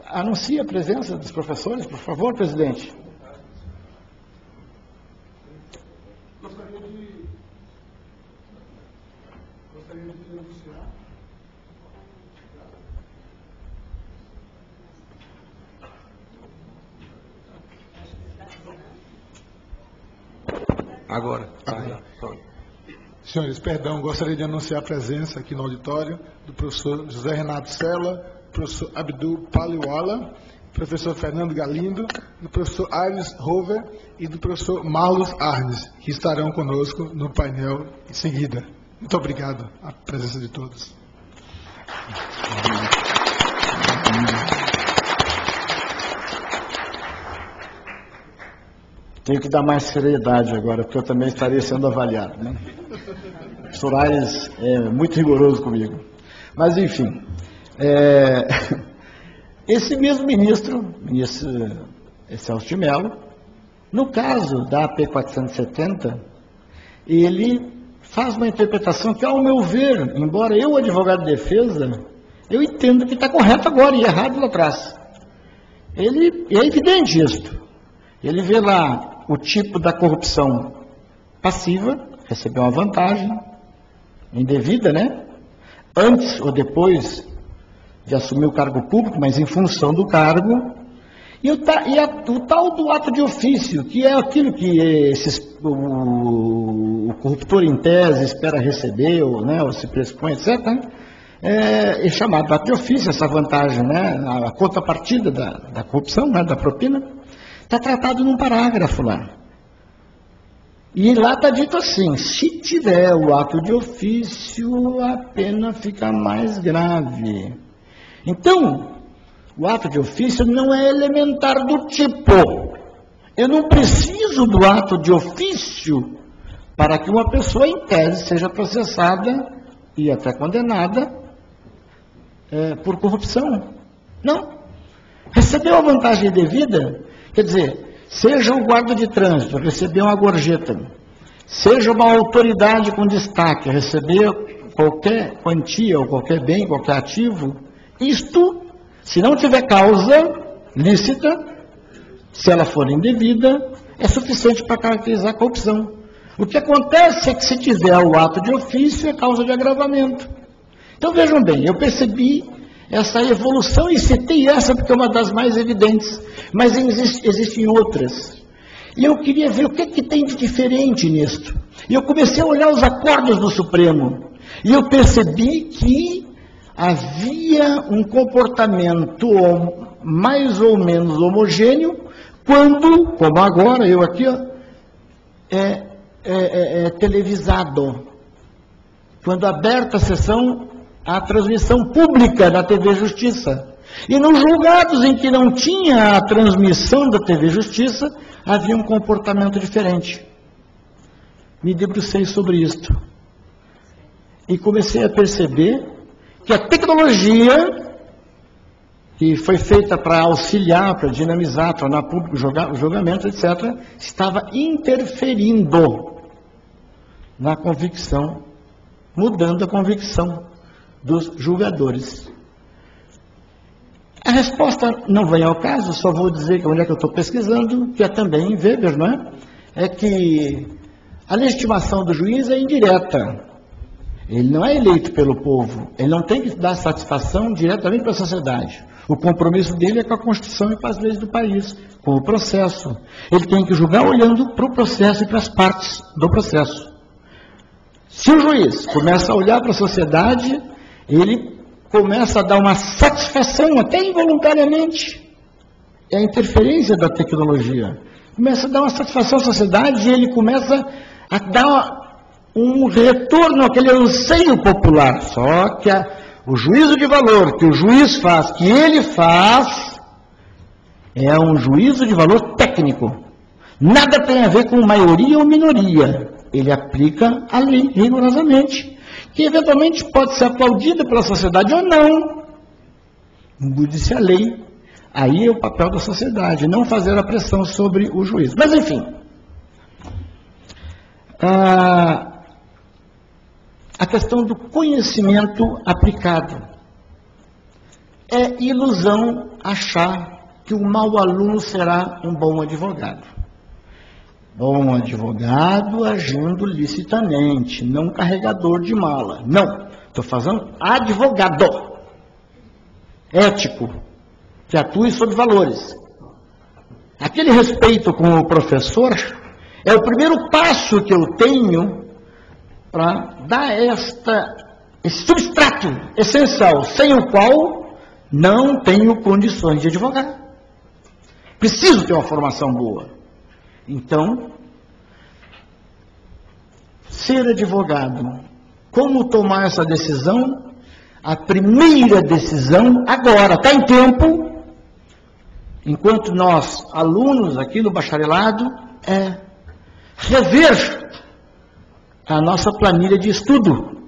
Anuncie a presença dos professores, por favor, presidente. Gostaria de anunciar. Agora. Senhores, perdão, gostaria de anunciar a presença aqui no auditório do professor José Renato Sela, professor Abdul Paliwala, professor Fernando Galindo, do professor Arnes Rover e do professor Marlos Arnes, que estarão conosco no painel em seguida. Muito obrigado à presença de todos. Tenho que dar mais seriedade agora, porque eu também estarei sendo avaliado, né? O professor Aires é muito rigoroso comigo. Mas, enfim, esse mesmo ministro Celso de Mello, no caso da AP 470, ele faz uma interpretação que, ao meu ver, embora eu, advogado de defesa, eu entendo que está correto agora e errado lá atrás. É evidente isso. Ele vê lá o tipo da corrupção passiva, recebeu uma vantagem indevida, né? Antes ou depois de assumir o cargo público, mas em função do cargo, e o tal do ato de ofício, que é aquilo que o corruptor em tese espera receber, ou se pressupõe, etc., é chamado ato de ofício, essa vantagem, né? A contrapartida da corrupção, né? Da propina, está tratado num parágrafo lá. E lá está dito assim: se tiver o ato de ofício, a pena fica mais grave. Então, o ato de ofício não é elementar do tipo. Eu não preciso do ato de ofício para que uma pessoa, em tese, seja processada e até condenada por corrupção. Não. Recebeu a vantagem devida, quer dizer, seja o guarda de trânsito, receber uma gorjeta, seja uma autoridade com destaque, receber qualquer quantia ou qualquer bem, qualquer ativo, isto, se não tiver causa lícita, se ela for indevida, é suficiente para caracterizar a corrupção. O que acontece é que, se tiver o ato de ofício, é causa de agravamento. Então, vejam bem, eu percebi essa evolução e citei essa porque é uma das mais evidentes, mas existem outras. E eu queria ver o que tem de diferente nisto. E eu comecei a olhar os acordos do Supremo, e eu percebi que havia um comportamento mais ou menos homogêneo quando, como agora, eu aqui, televisado. Quando aberta a sessão, a transmissão pública da TV Justiça. E nos julgados em que não tinha a transmissão da TV Justiça, havia um comportamento diferente. Me debrucei sobre isto. E comecei a perceber que a tecnologia, que foi feita para auxiliar, para dinamizar, tornar público o julgamento, etc., estava interferindo na convicção, mudando a convicção dos julgadores. A resposta não vem ao caso, só vou dizer que onde é que eu estou pesquisando, que é também em Weber, não é? É que a legitimação do juiz é indireta. Ele não é eleito pelo povo, ele não tem que dar satisfação diretamente para a sociedade. O compromisso dele é com a Constituição e com as leis do país, com o processo. Ele tem que julgar olhando para o processo e para as partes do processo. Se o juiz começa a olhar para a sociedade, ele começa a dar uma satisfação, até involuntariamente. É a interferência da tecnologia. Começa a dar uma satisfação à sociedade e ele começa a dar um retorno àquele anseio popular. Só que o juízo de valor que o juiz faz, que ele faz, é um juízo de valor técnico. Nada tem a ver com maioria ou minoria. Ele aplica a lei rigorosamente, que eventualmente pode ser aplaudida pela sociedade ou não. Mude-se a lei. Aí é o papel da sociedade, não fazer a pressão sobre o juiz. Mas, enfim, a questão do conhecimento aplicado. É ilusão achar que o mau aluno será um bom advogado. Bom advogado agindo licitamente, não carregador de mala. Não, estou falando advogado, ético, que atue sobre valores. Aquele respeito com o professor É o primeiro passo que eu tenho para dar esse substrato essencial, sem o qual não tenho condições de advogar. Preciso ter uma formação boa. Então, ser advogado, como tomar essa decisão? A primeira decisão, agora, está em tempo, enquanto nós, alunos aqui no bacharelado, é rever a nossa planilha de estudo.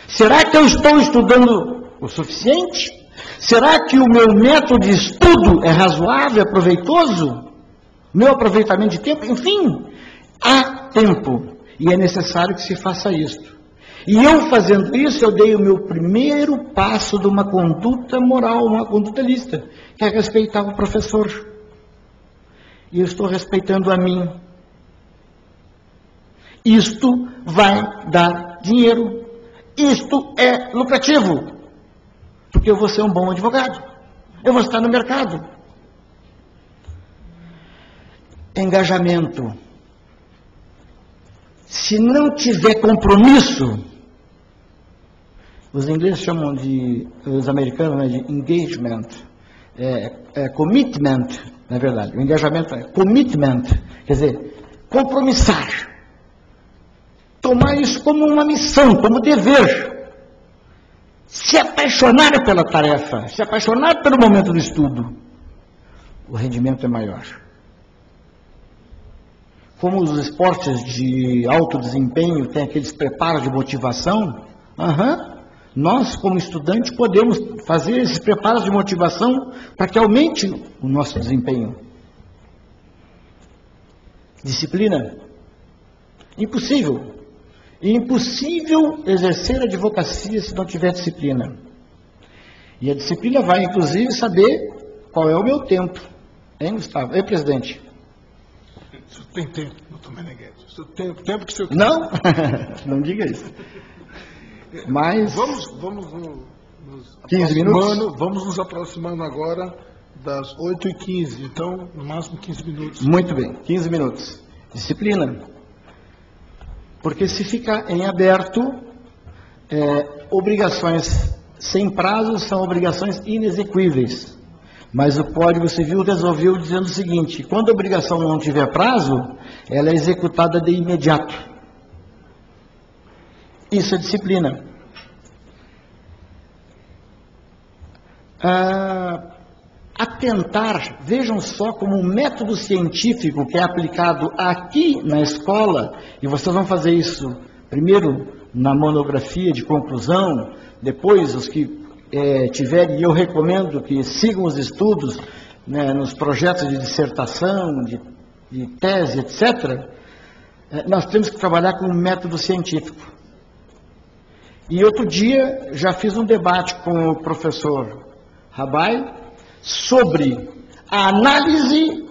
Será que eu estou estudando o suficiente? Será que o meu método de estudo é razoável, é proveitoso? Meu aproveitamento de tempo? Enfim, há tempo e é necessário que se faça isso. E eu fazendo isso, eu dei o meu primeiro passo de uma conduta moral, uma conduta lícita, que é respeitar o professor. E eu estou respeitando a mim. Isto vai dar dinheiro. Isto é lucrativo. Porque eu vou ser um bom advogado. Eu vou estar no mercado. Engajamento. Se não tiver compromisso, os ingleses chamam os americanos, né, de engagement, commitment, na verdade. O engajamento é commitment, quer dizer, compromissar. Tomar isso como uma missão, como dever. Se apaixonar pela tarefa, se apaixonar pelo momento do estudo, o rendimento é maior. Como os esportes de alto desempenho têm aqueles preparos de motivação, nós, como estudantes, podemos fazer esses preparos de motivação para que aumente o nosso desempenho. Disciplina. Impossível. Impossível exercer a advocacia se não tiver disciplina. E a disciplina vai, inclusive, saber qual é o meu tempo. Hein, Gustavo? Ei, presidente. O senhor tem tempo, doutor Meneghetti. O senhor tem o tempo que o senhor quer. Não? Não diga isso. Mas... Vamos 15 minutos? Vamos nos aproximando agora das 8h15. Então, no máximo 15 minutos. Muito bem, 15 minutos. Disciplina. Porque se ficar em aberto, obrigações sem prazo são obrigações inexequíveis. Mas o Código Civil resolveu dizendo o seguinte: quando a obrigação não tiver prazo, ela é executada de imediato. Isso é disciplina. Atentar, vejam só como um método científico que é aplicado aqui na escola, e vocês vão fazer isso primeiro na monografia de conclusão, depois os que tiverem, e eu recomendo que sigam os estudos, né, nos projetos de dissertação, de tese, etc., nós temos que trabalhar com um método científico. E outro dia já fiz um debate com o professor Rabai sobre a análise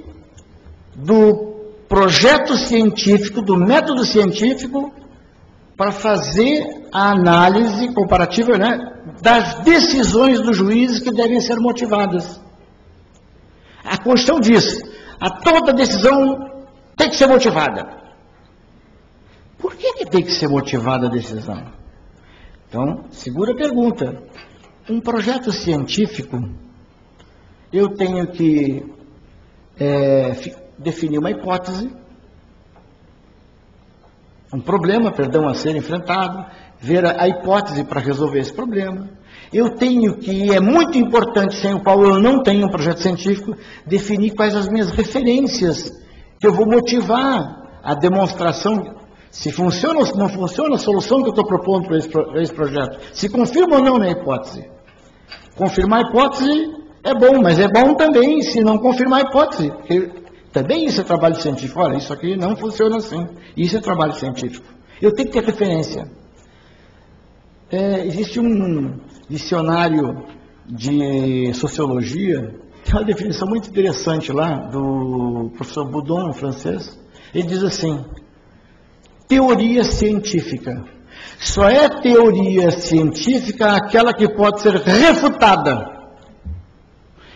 do projeto científico, do método científico, para fazer a análise comparativa, né, das decisões dos juízes que devem ser motivadas. A Constituição diz: a toda decisão tem que ser motivada. Por que tem que ser motivada a decisão? Então, segura pergunta. Um projeto científico, eu tenho que definir uma hipótese, um problema, a ser enfrentado, ver a hipótese para resolver esse problema. Eu tenho que, é muito importante, sem o qual eu não tenho um projeto científico, definir quais as minhas referências, que eu vou motivar a demonstração, se funciona ou se não funciona a solução que eu estou propondo para esse projeto, se confirma ou não na hipótese. Confirmar a hipótese é bom, mas é bom também se não confirmar a hipótese, porque também isso é trabalho científico. Olha, isso aqui não funciona assim, isso é trabalho científico. Eu tenho que ter referência. Existe um dicionário de sociologia, tem uma definição muito interessante lá, do professor Boudon, um francês. Ele diz assim: teoria científica. Só é teoria científica aquela que pode ser refutada.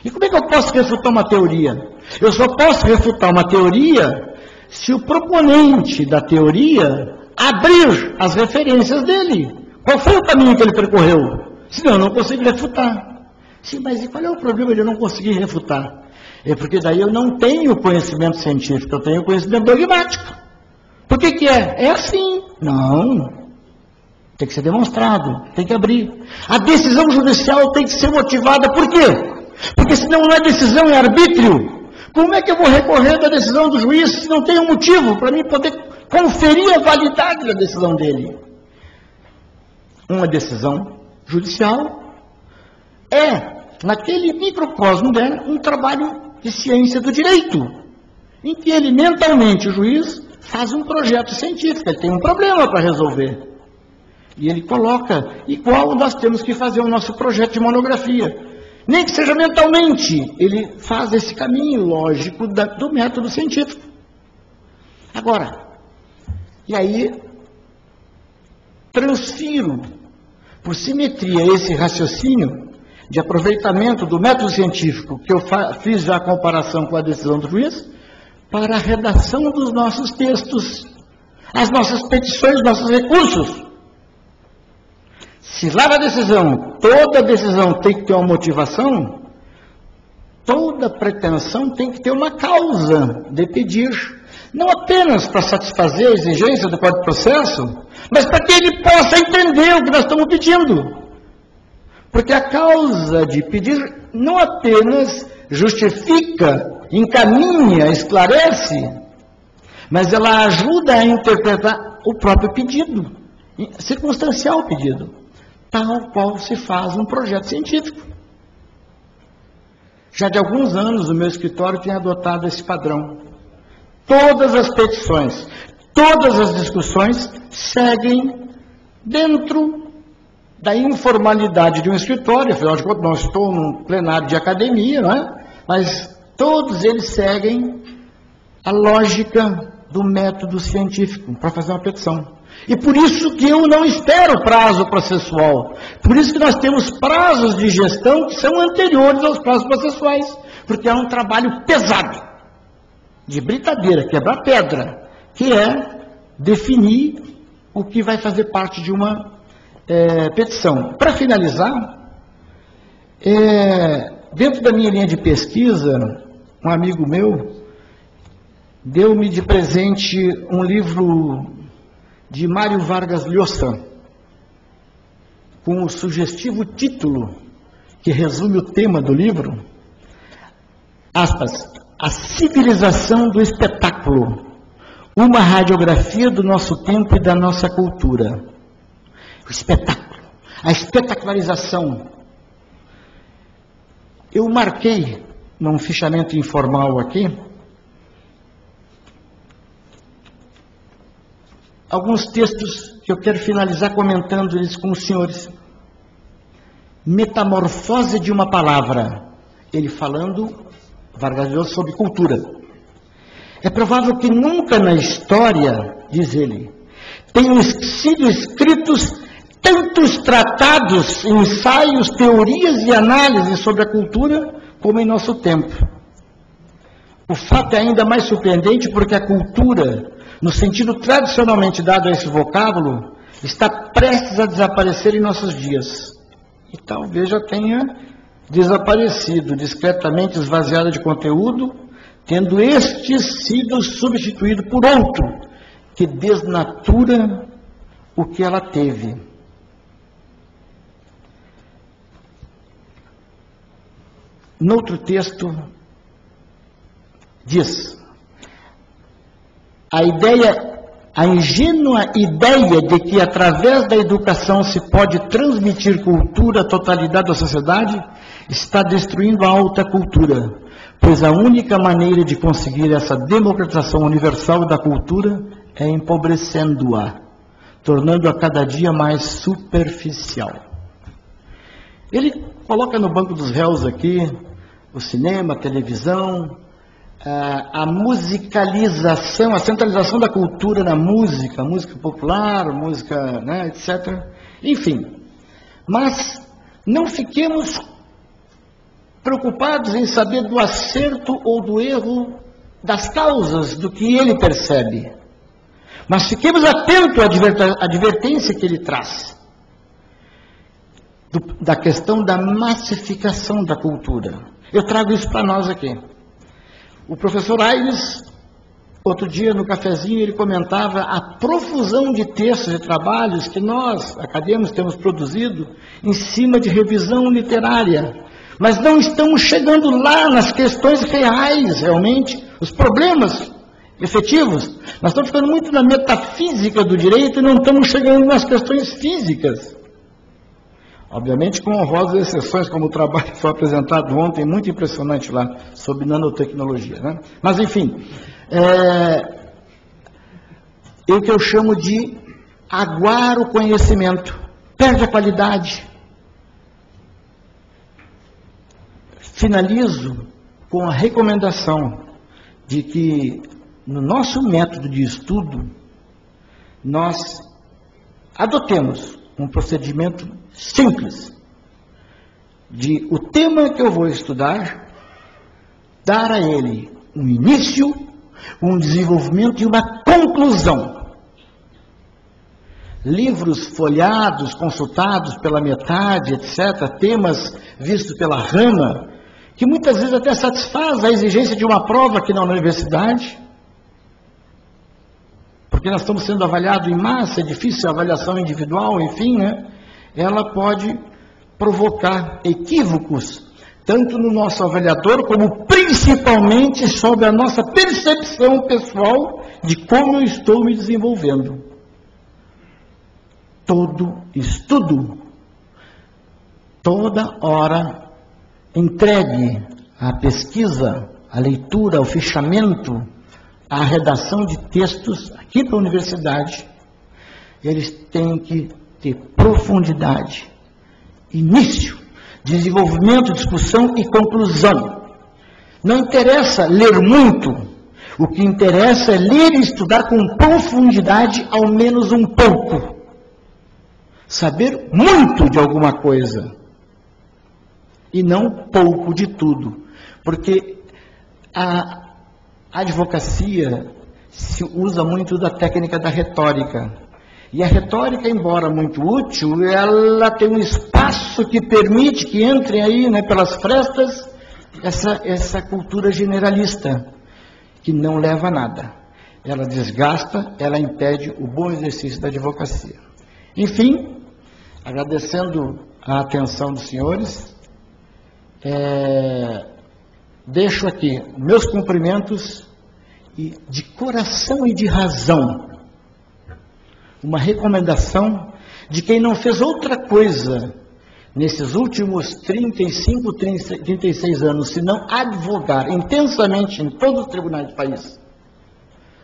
E como é que eu posso refutar uma teoria? Eu só posso refutar uma teoria se o proponente da teoria abrir as referências dele. Qual foi o caminho que ele percorreu? Senão eu não consigo refutar. Sim, mas e qual é o problema de eu não conseguir refutar? É porque daí eu não tenho conhecimento científico, eu tenho conhecimento dogmático. Por que é? É assim. Não. Tem que ser demonstrado, tem que abrir. A decisão judicial tem que ser motivada. Por quê? Porque senão não é decisão, é arbítrio. Como é que eu vou recorrer da decisão do juiz se não tem um motivo para mim poder conferir a validade da decisão dele? Uma decisão judicial é, naquele microcosmo dela, um trabalho de ciência do direito, em que ele mentalmente, o juiz, faz um projeto científico, ele tem um problema para resolver. E ele coloca, igual nós temos que fazer o nosso projeto de monografia. Nem que seja mentalmente, ele faz esse caminho lógico do método científico. Agora, e aí, transfiro, por simetria, esse raciocínio de aproveitamento do método científico, que eu fiz já a comparação com a decisão do juiz, para a redação dos nossos textos, as nossas petições, nossos recursos. Se lá na decisão, toda decisão tem que ter uma motivação, toda pretensão tem que ter uma causa de pedir. Não apenas para satisfazer a exigência do Código de Processo, mas para que ele possa entender o que nós estamos pedindo. Porque a causa de pedir não apenas justifica, encaminha, esclarece, mas ela ajuda a interpretar o próprio pedido, circunstancial pedido, tal qual se faz um projeto científico. Já de alguns anos o meu escritório tem adotado esse padrão. Todas as petições, todas as discussões seguem dentro da informalidade de um escritório. Afinal de contas, não estou num plenário de academia, não é? Mas todos eles seguem a lógica do método científico para fazer uma petição. E por isso que eu não espero prazo processual. Por isso que nós temos prazos de gestão que são anteriores aos prazos processuais. Porque é um trabalho pesado, de britadeira, quebrar pedra, que é definir o que vai fazer parte de uma petição. Para finalizar, dentro da minha linha de pesquisa, um amigo meu deu-me de presente um livro de Mário Vargas Llosa, com o sugestivo título, que resume o tema do livro, aspas, A Civilização do Espetáculo, uma radiografia do nosso tempo e da nossa cultura. O espetáculo, a espetacularização. Eu marquei, num fichamento informal aqui, alguns textos que eu quero finalizar comentando eles com os senhores. Metamorfose de uma palavra. Ele falando, Vargas Llosa, sobre cultura. É provável que nunca na história, diz ele, tenham sido escritos tantos tratados, ensaios, teorias e análises sobre a cultura como em nosso tempo. O fato é ainda mais surpreendente porque a cultura, no sentido tradicionalmente dado a esse vocábulo, está prestes a desaparecer em nossos dias. E talvez já tenha desaparecido, discretamente esvaziada de conteúdo, tendo este sido substituído por outro, que desnatura o que ela teve. Noutro texto, diz: a ingênua ideia de que através da educação se pode transmitir cultura à totalidade da sociedade está destruindo a alta cultura, pois a única maneira de conseguir essa democratização universal da cultura é empobrecendo-a, tornando-a cada dia mais superficial. Ele coloca no banco dos réus aqui o cinema, a televisão, a musicalização, a centralização da cultura na música, música popular, música, né, etc. Enfim, mas não fiquemos preocupados em saber do acerto ou do erro das causas do que ele percebe. Mas fiquemos atentos à advertência que ele traz, da questão da massificação da cultura. Eu trago isso para nós aqui. O professor Aires, outro dia no cafezinho, ele comentava a profusão de textos e trabalhos que nós, acadêmicos, temos produzido em cima de revisão literária. Mas não estamos chegando lá nas questões reais, realmente, os problemas efetivos. Nós estamos ficando muito na metafísica do direito e não estamos chegando nas questões físicas. Obviamente com honrosas exceções, como o trabalho que foi apresentado ontem, muito impressionante lá, sobre nanotecnologia, né? Mas, enfim, é o que eu chamo de aguar o conhecimento, perde a qualidade. Finalizo com a recomendação de que, no nosso método de estudo, nós adotemos um procedimento simples de o tema que eu vou estudar, dar a ele um início, um desenvolvimento e uma conclusão. Livros folheados, consultados pela metade, etc., temas vistos pela rama, que muitas vezes até satisfaz a exigência de uma prova aqui na universidade, porque nós estamos sendo avaliados em massa, é difícil a avaliação individual, enfim, né? Ela pode provocar equívocos, tanto no nosso avaliador, como principalmente sobre a nossa percepção pessoal de como eu estou me desenvolvendo. Todo estudo, toda hora, entregue à pesquisa, à leitura, ao fichamento, à redação de textos aqui para a universidade, eles têm que ter profundidade, início, desenvolvimento, discussão e conclusão. Não interessa ler muito, o que interessa é ler e estudar com profundidade, ao menos um pouco. Saber muito de alguma coisa, e não pouco de tudo, porque a advocacia se usa muito da técnica da retórica, e a retórica, embora muito útil, ela tem um espaço que permite que entrem aí, né, pelas frestas, essa cultura generalista, que não leva a nada. Ela desgasta, ela impede o bom exercício da advocacia. Enfim, agradecendo a atenção dos senhores, deixo aqui meus cumprimentos e de coração e de razão, uma recomendação de quem não fez outra coisa nesses últimos 36 anos, senão advogar intensamente em todos os tribunais do país.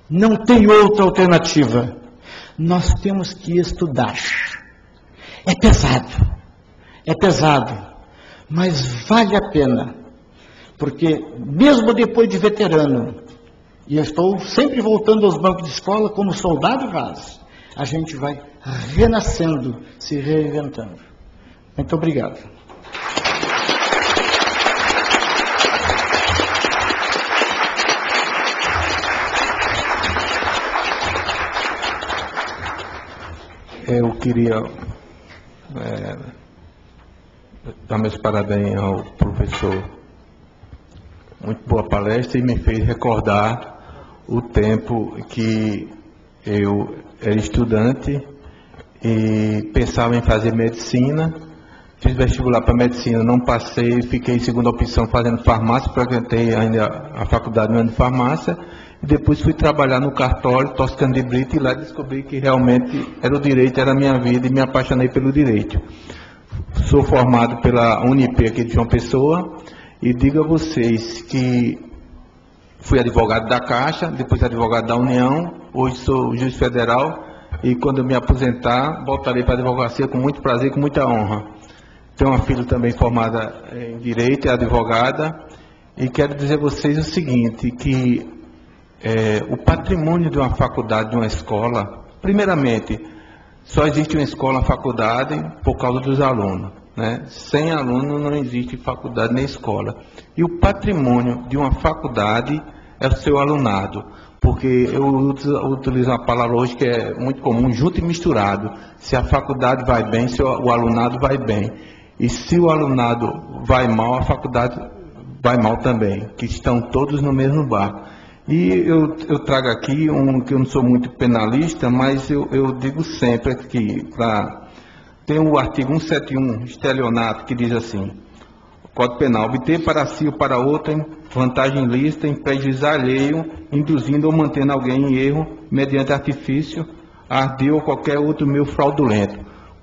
Não tem outra alternativa. Nós temos que estudar. É pesado, mas vale a pena, porque mesmo depois de veterano, e eu estou sempre voltando aos bancos de escola como soldado raso, a gente vai renascendo, se reinventando. Muito obrigado. Eu queria dar meus parabéns ao professor. Muito boa palestra, e me fez recordar o tempo que eu era estudante e pensava em fazer medicina. Fiz vestibular para medicina, não passei, fiquei em segunda opção fazendo farmácia, frequentei ainda a faculdade de farmácia, e depois fui trabalhar no cartório Toscano de Brito, e lá descobri que realmente era o direito, era a minha vida, e me apaixonei pelo direito. Sou formado pela Unip aqui de João Pessoa, e digo a vocês que fui advogado da Caixa, depois advogado da União, hoje sou juiz federal, e quando eu me aposentar, voltarei para a advocacia com muito prazer, com muita honra. Tenho uma filha também formada em Direito, é advogada, e quero dizer a vocês o seguinte, que o patrimônio de uma faculdade, de uma escola, primeiramente, só existe uma escola, uma faculdade, por causa dos alunos, né? Sem aluno não existe faculdade nem escola. E o patrimônio de uma faculdade é o seu alunado. Porque eu utilizo uma palavra hoje que é muito comum, junto e misturado. Se a faculdade vai bem, se o alunado vai bem. E se o alunado vai mal, a faculdade vai mal também, que estão todos no mesmo barco. E eu trago aqui que eu não sou muito penalista, mas eu digo sempre que tem o artigo 171, estelionato, que diz assim: Código Penal, obter para si ou para outrem vantagem ilícita em prejuízo alheio, induzindo ou mantendo alguém em erro mediante artifício, ardil ou qualquer outro meio fraudulento.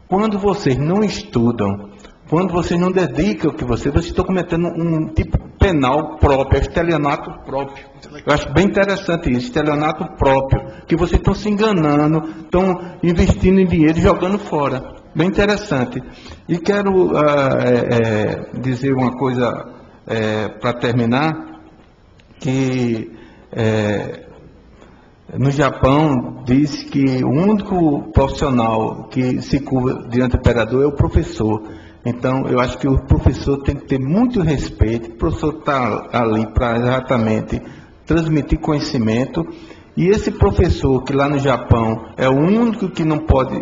Quando vocês não estudam, quando vocês não dedicam o que vocês estão cometendo um tipo penal próprio, estelionato próprio. Eu acho bem interessante isso, estelionato próprio, que vocês estão se enganando, estão investindo em dinheiro e jogando fora. Bem interessante. E quero dizer uma coisa para terminar, que no Japão diz que o único profissional que se curva diante do imperador é o professor. Então, eu acho que o professor tem que ter muito respeito, o professor está ali para exatamente transmitir conhecimento, e esse professor que lá no Japão é o único que não pode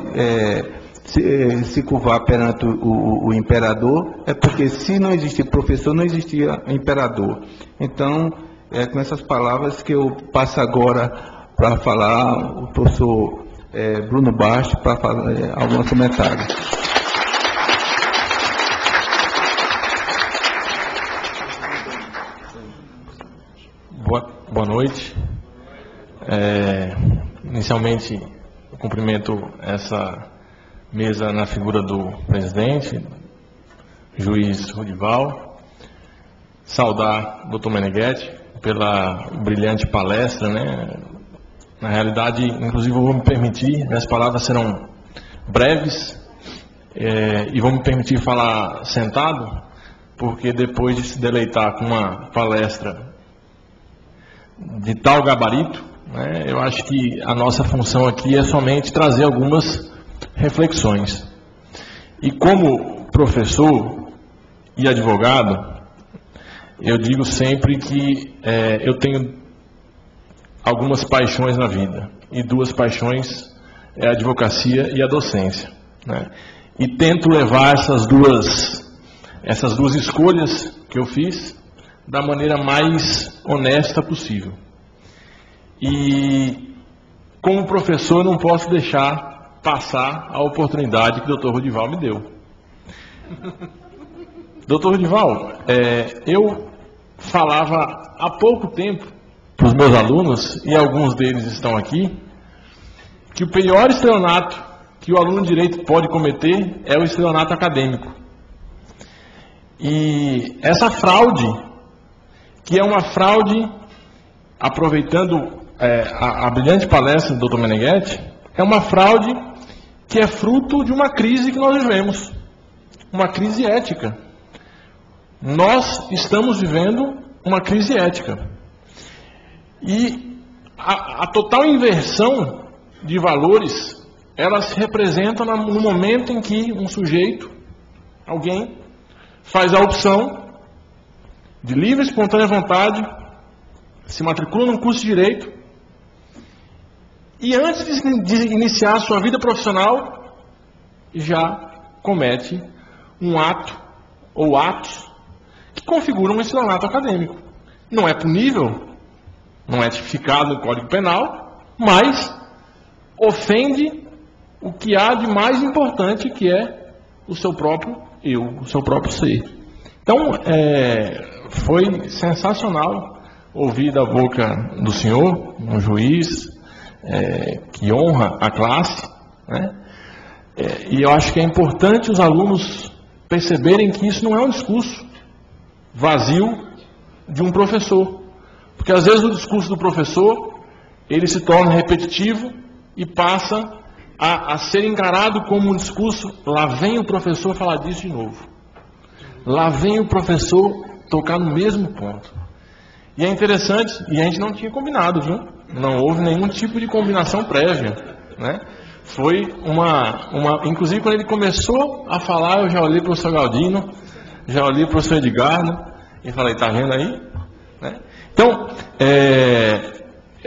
se curvar perante o imperador, é porque se não existir professor, não existia imperador. Então, é com essas palavras que eu passo agora para falar o professor Bruno Bastos para fazer alguns comentários. Boa noite. Inicialmente, eu cumprimento essa mesa na figura do presidente, juiz Rodival, saudar o Dr. Meneghetti pela brilhante palestra, né? Na realidade, inclusive, eu vou me permitir, minhas palavras serão breves, e vou me permitir falar sentado, porque depois de se deleitar com uma palestra de tal gabarito, né, eu acho que a nossa função aqui é somente trazer algumas reflexões. E como professor e advogado, eu digo sempre que eu tenho algumas paixões na vida, e duas paixões é a advocacia e a docência, né? E tento levar essas duas escolhas que eu fiz da maneira mais honesta possível. E como professor não posso deixar passar a oportunidade que o Dr. Rodival me deu. Dr. Rodival, eu falava há pouco tempo para os meus alunos, e alguns deles estão aqui, que o pior estelionato que o aluno de direito pode cometer é o estelionato acadêmico. E essa fraude, que é uma fraude, aproveitando a brilhante palestra do Dr. Meneghetti, é uma fraude que é fruto de uma crise que nós vivemos, uma crise ética. Nós estamos vivendo uma crise ética. E a total inversão de valores, ela se representa no momento em que um sujeito, alguém, faz a opção de livre e espontânea vontade, se matricula num curso de Direito, e antes de iniciar a sua vida profissional, já comete um ato ou atos que configuram um estelionato acadêmico. Não é punível, não é tipificado no Código Penal, mas ofende o que há de mais importante, que é o seu próprio eu, o seu próprio ser. Então, foi sensacional ouvir da boca do senhor, um juiz que honra a classe, né? E eu acho que é importante os alunos perceberem que isso não é um discurso vazio de um professor, porque às vezes o discurso do professor ele se torna repetitivo e passa a ser encarado como um discurso. Lá vem o professor falar disso de novo, lá vem o professor tocar no mesmo ponto. E é interessante, e a gente não tinha combinado, viu? Não houve nenhum tipo de combinação prévia, né? Foi inclusive quando ele começou a falar, eu já olhei para o professor Galdino, já olhei para o professor Edgardo, e falei, tá vendo aí? Né? Então,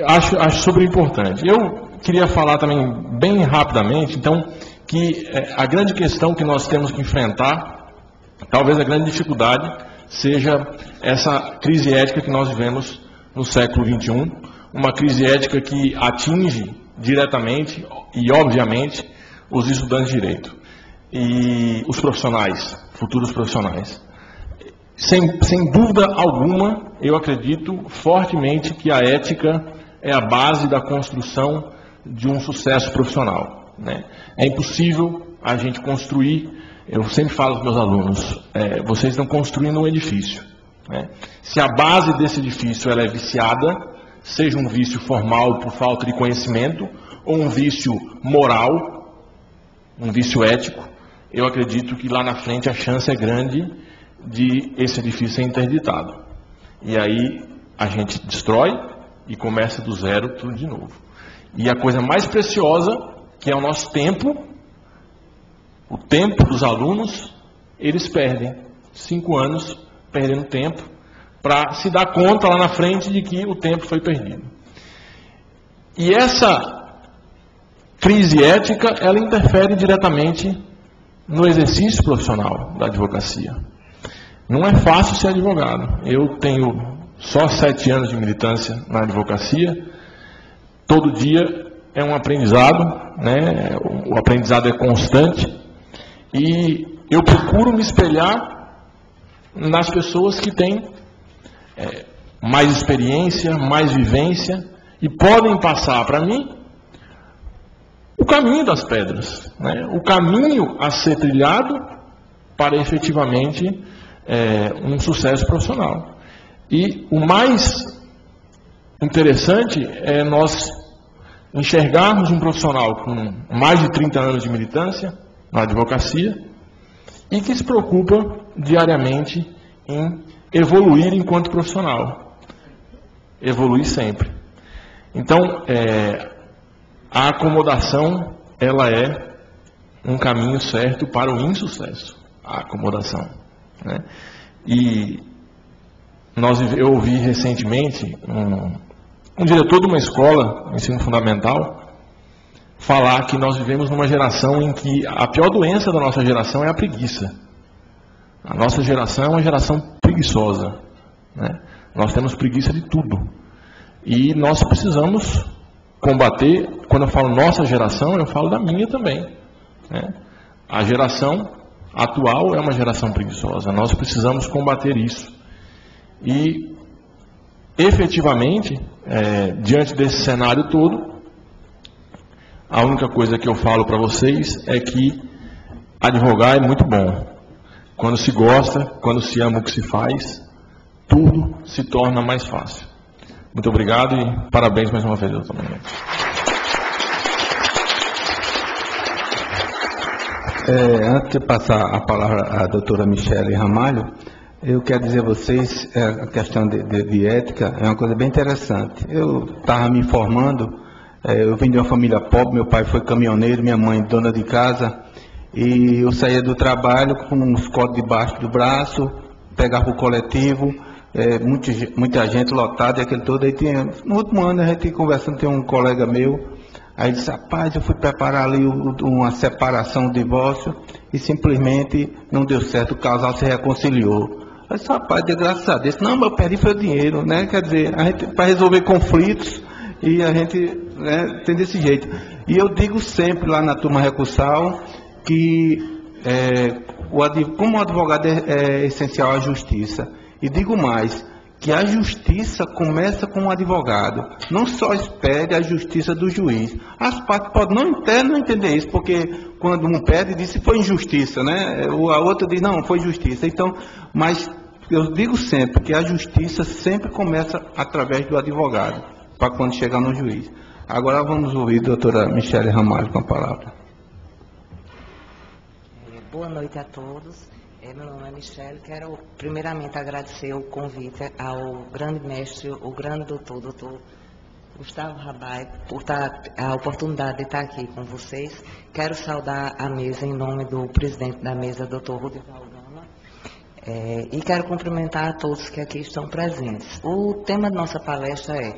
acho super importante. Eu queria falar também, bem rapidamente, então, que a grande questão que nós temos que enfrentar, talvez a grande dificuldade, seja essa crise ética que nós vivemos no século XXI, uma crise ética que atinge diretamente e, obviamente, os estudantes de direito e os profissionais, futuros profissionais. Sem dúvida alguma, eu acredito fortemente que a ética é a base da construção de um sucesso profissional, né? É impossível a gente construir, eu sempre falo aos meus alunos, vocês estão construindo um edifício, né? Se a base desse edifício ela é viciada, seja um vício formal por falta de conhecimento, ou um vício moral, um vício ético, eu acredito que lá na frente a chance é grande de esse edifício ser interditado. E aí a gente destrói e começa do zero tudo de novo. E a coisa mais preciosa, que é o nosso tempo, o tempo dos alunos, eles perdem 5 anos perdendo tempo para se dar conta lá na frente de que o tempo foi perdido. E essa crise ética, ela interfere diretamente no exercício profissional da advocacia. Não é fácil ser advogado. Eu tenho só 7 anos de militância na advocacia. Todo dia é um aprendizado, né? O aprendizado é constante. E eu procuro me espelhar nas pessoas que têm mais experiência, mais vivência, e podem passar para mim o caminho das pedras, né? O caminho a ser trilhado para efetivamente um sucesso profissional. E o mais interessante é nós enxergarmos um profissional com mais de 30 anos de militância na advocacia e que se preocupa diariamente em evoluir enquanto profissional. Evoluir sempre. Então, a acomodação, ela é um caminho certo para o insucesso. A acomodação, né? E eu ouvi recentemente um diretor de uma escola, ensino fundamental, falar que nós vivemos numa geração em que a pior doença da nossa geração é a preguiça. A nossa geração é uma geração preguiçosa, né? Nós temos preguiça de tudo. E nós precisamos combater, quando eu falo nossa geração, eu falo da minha também, né? A geração atual é uma geração preguiçosa. Nós precisamos combater isso. E, efetivamente, diante desse cenário todo, a única coisa que eu falo para vocês é que advogar é muito bom. Quando se gosta, quando se ama o que se faz, tudo se torna mais fácil. Muito obrigado e parabéns mais uma vez, doutor Meneghetti. Antes de passar a palavra à doutora Michele Ramalho, eu quero dizer a vocês, a questão de ética é uma coisa bem interessante. Eu estava me informando, eu vim de uma família pobre, meu pai foi caminhoneiro, minha mãe dona de casa, e eu saía do trabalho com uns códigos debaixo do braço, pegava o coletivo, muita gente lotada e aquele todo. Aí no último ano a gente conversando, tem um colega meu, aí disse: rapaz, eu fui preparar ali uma separação, um divórcio, e simplesmente não deu certo, o casal se reconciliou. Eu disse: rapaz, graças a Deus. Não, mas eu perdi foi o dinheiro, né? Quer dizer, a gente, para resolver conflitos, e a gente, né, tem desse jeito. E eu digo sempre lá na turma recursal que como o advogado é essencial à justiça. E digo mais, que a justiça começa com o advogado. Não só espere a justiça do juiz. As partes podem não entender isso, porque quando um pede, diz se foi injustiça, né? A outra diz, não, foi justiça. Então, mas eu digo sempre que a justiça sempre começa através do advogado, para quando chegar no juiz. Agora vamos ouvir a doutora Michele Ramalho com a palavra. Boa noite a todos. Meu nome é Michele. Quero primeiramente agradecer o convite ao grande mestre, o grande doutor Gustavo Rabai, por a oportunidade de estar aqui com vocês. Quero saudar a mesa em nome do presidente da mesa, doutor Rodival Gama. E quero cumprimentar a todos que aqui estão presentes. O tema da nossa palestra é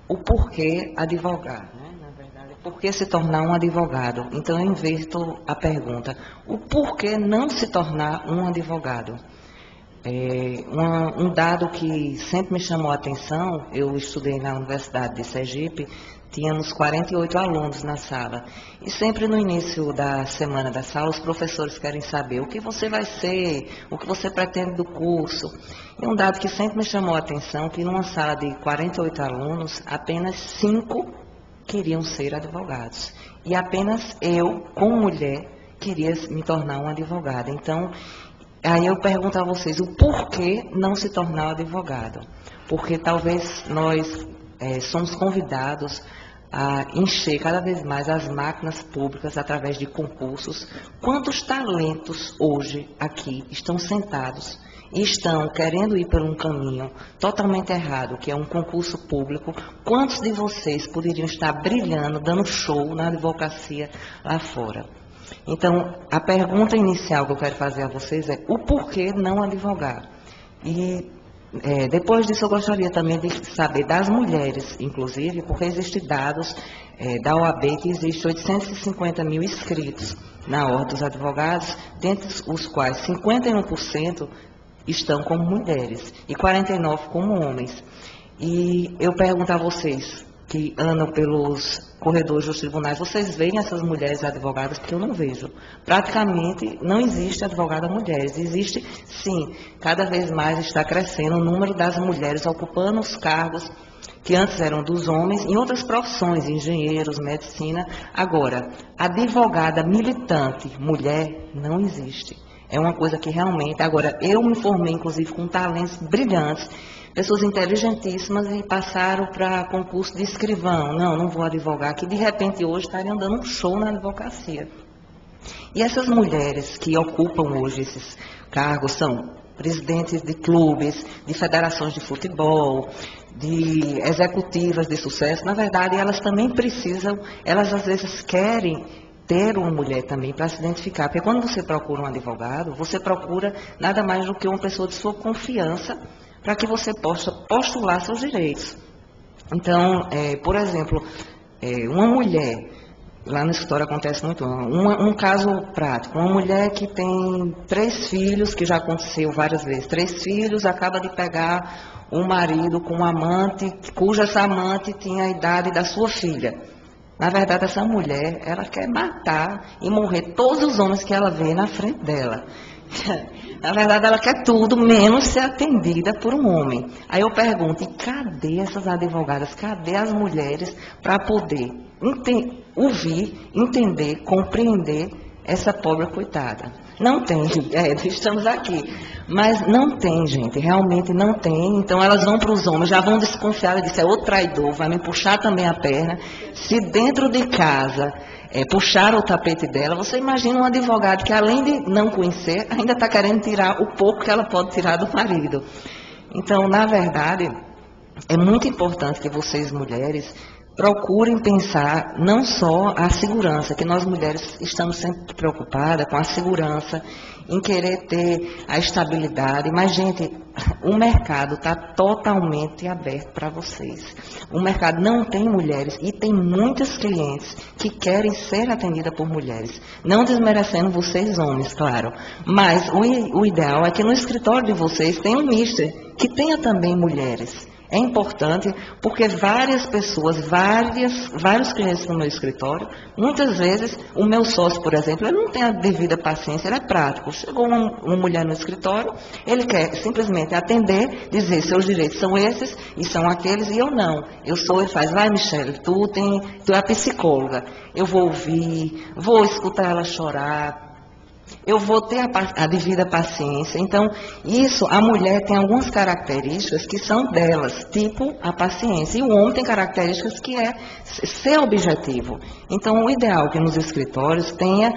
o porquê advogar, né? Na verdade, por que se tornar um advogado? Então, eu inverto a pergunta: o porquê não se tornar um advogado? Um dado que sempre me chamou a atenção, eu estudei na Universidade de Sergipe, tínhamos 48 alunos na sala. E sempre no início da semana da sala, os professores querem saber o que você vai ser, o que você pretende do curso. E um dado que sempre me chamou a atenção, que numa sala de 48 alunos, apenas 5 queriam ser advogados. E apenas eu, como mulher, queria me tornar uma advogada. Então, aí eu pergunto a vocês, o porquê não se tornar um advogado? Porque talvez nós somos convidados a encher cada vez mais as máquinas públicas através de concursos. Quantos talentos hoje aqui estão sentados e estão querendo ir por um caminho totalmente errado, que é um concurso público? Quantos de vocês poderiam estar brilhando, dando show na advocacia lá fora? Então, a pergunta inicial que eu quero fazer a vocês é o porquê não advogar? E depois disso eu gostaria também de saber das mulheres, inclusive, porque existem dados da OAB que existe 850 mil inscritos na Ordem dos Advogados, dentre os quais 51% estão como mulheres e 49% como homens. E eu pergunto a vocês, que andam pelos corredores dos tribunais, vocês veem essas mulheres advogadas? Porque eu não vejo. Praticamente não existe advogada mulher. Existe, sim, cada vez mais está crescendo o número das mulheres ocupando os cargos que antes eram dos homens, em outras profissões, engenheiros, medicina. Agora, advogada militante, mulher, não existe. É uma coisa que realmente... Agora, eu me formei, inclusive, com talentos brilhantes, pessoas inteligentíssimas, e passaram para concurso de escrivão. Não vou advogar, que de repente hoje estariam dando um show na advocacia. E essas mulheres que ocupam hoje esses cargos são presidentes de clubes, de federações de futebol, de executivas de sucesso. Na verdade, elas também precisam, elas às vezes querem ter uma mulher também para se identificar. Porque quando você procura um advogado, você procura nada mais do que uma pessoa de sua confiança, para que você possa postular seus direitos. Então, por exemplo, uma mulher, lá no escritório acontece muito, um caso prático, uma mulher que tem 3 filhos, que já aconteceu várias vezes, 3 filhos, acaba de pegar um marido com um amante, cuja essa amante tinha a idade da sua filha. Na verdade, essa mulher, ela quer matar e morrer todos os homens que ela vê na frente dela. Na verdade, ela quer tudo, menos ser atendida por um homem. Aí eu pergunto, e cadê essas advogadas, cadê as mulheres para poder ouvir, entender, compreender essa pobre coitada? Não tem, estamos aqui, mas não tem, gente, realmente não tem. Então elas vão para os homens, já vão desconfiar, ela disse, é outro traidor, vai me puxar também a perna. Se dentro de casa puxar o tapete dela, você imagina um advogado que, além de não conhecer, ainda está querendo tirar o pouco que ela pode tirar do marido. Então, na verdade, é muito importante que vocês, mulheres, procurem pensar não só a segurança, que nós mulheres estamos sempre preocupadas com a segurança, em querer ter a estabilidade, mas, gente, o mercado está totalmente aberto para vocês. O mercado não tem mulheres e tem muitas clientes que querem ser atendidas por mulheres. Não desmerecendo vocês homens, claro, mas o ideal é que no escritório de vocês tenha um mister, que tenha também mulheres. É importante porque várias pessoas, vários clientes no meu escritório, muitas vezes, o meu sócio, por exemplo, ele não tem a devida paciência, ele é prático. Chegou uma mulher no escritório, ele quer simplesmente atender, dizer seus direitos são esses e são aqueles, e eu não. Ele faz, vai, Michele, tu é a psicóloga, eu vou ouvir, vou escutar ela chorar, eu vou ter a devida paciência. Então, isso, a mulher tem algumas características que são delas, tipo a paciência. E o homem tem características que é ser objetivo. Então, o ideal é que nos escritórios tenha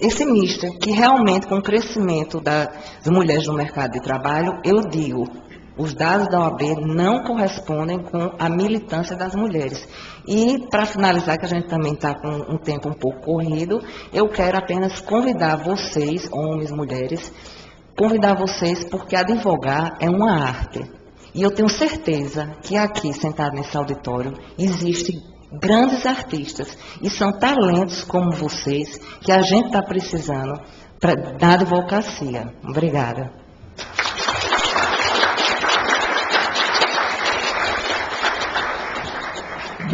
esse mister, que realmente, com o crescimento das mulheres no mercado de trabalho, eu digo, os dados da OAB não correspondem com a militância das mulheres. E, para finalizar, que a gente também está com um tempo um pouco corrido, eu quero apenas convidar vocês, homens, mulheres, convidar vocês, porque advogar é uma arte. E eu tenho certeza que aqui, sentado nesse auditório, existem grandes artistas. E são talentos como vocês que a gente está precisando da advocacia. Obrigada.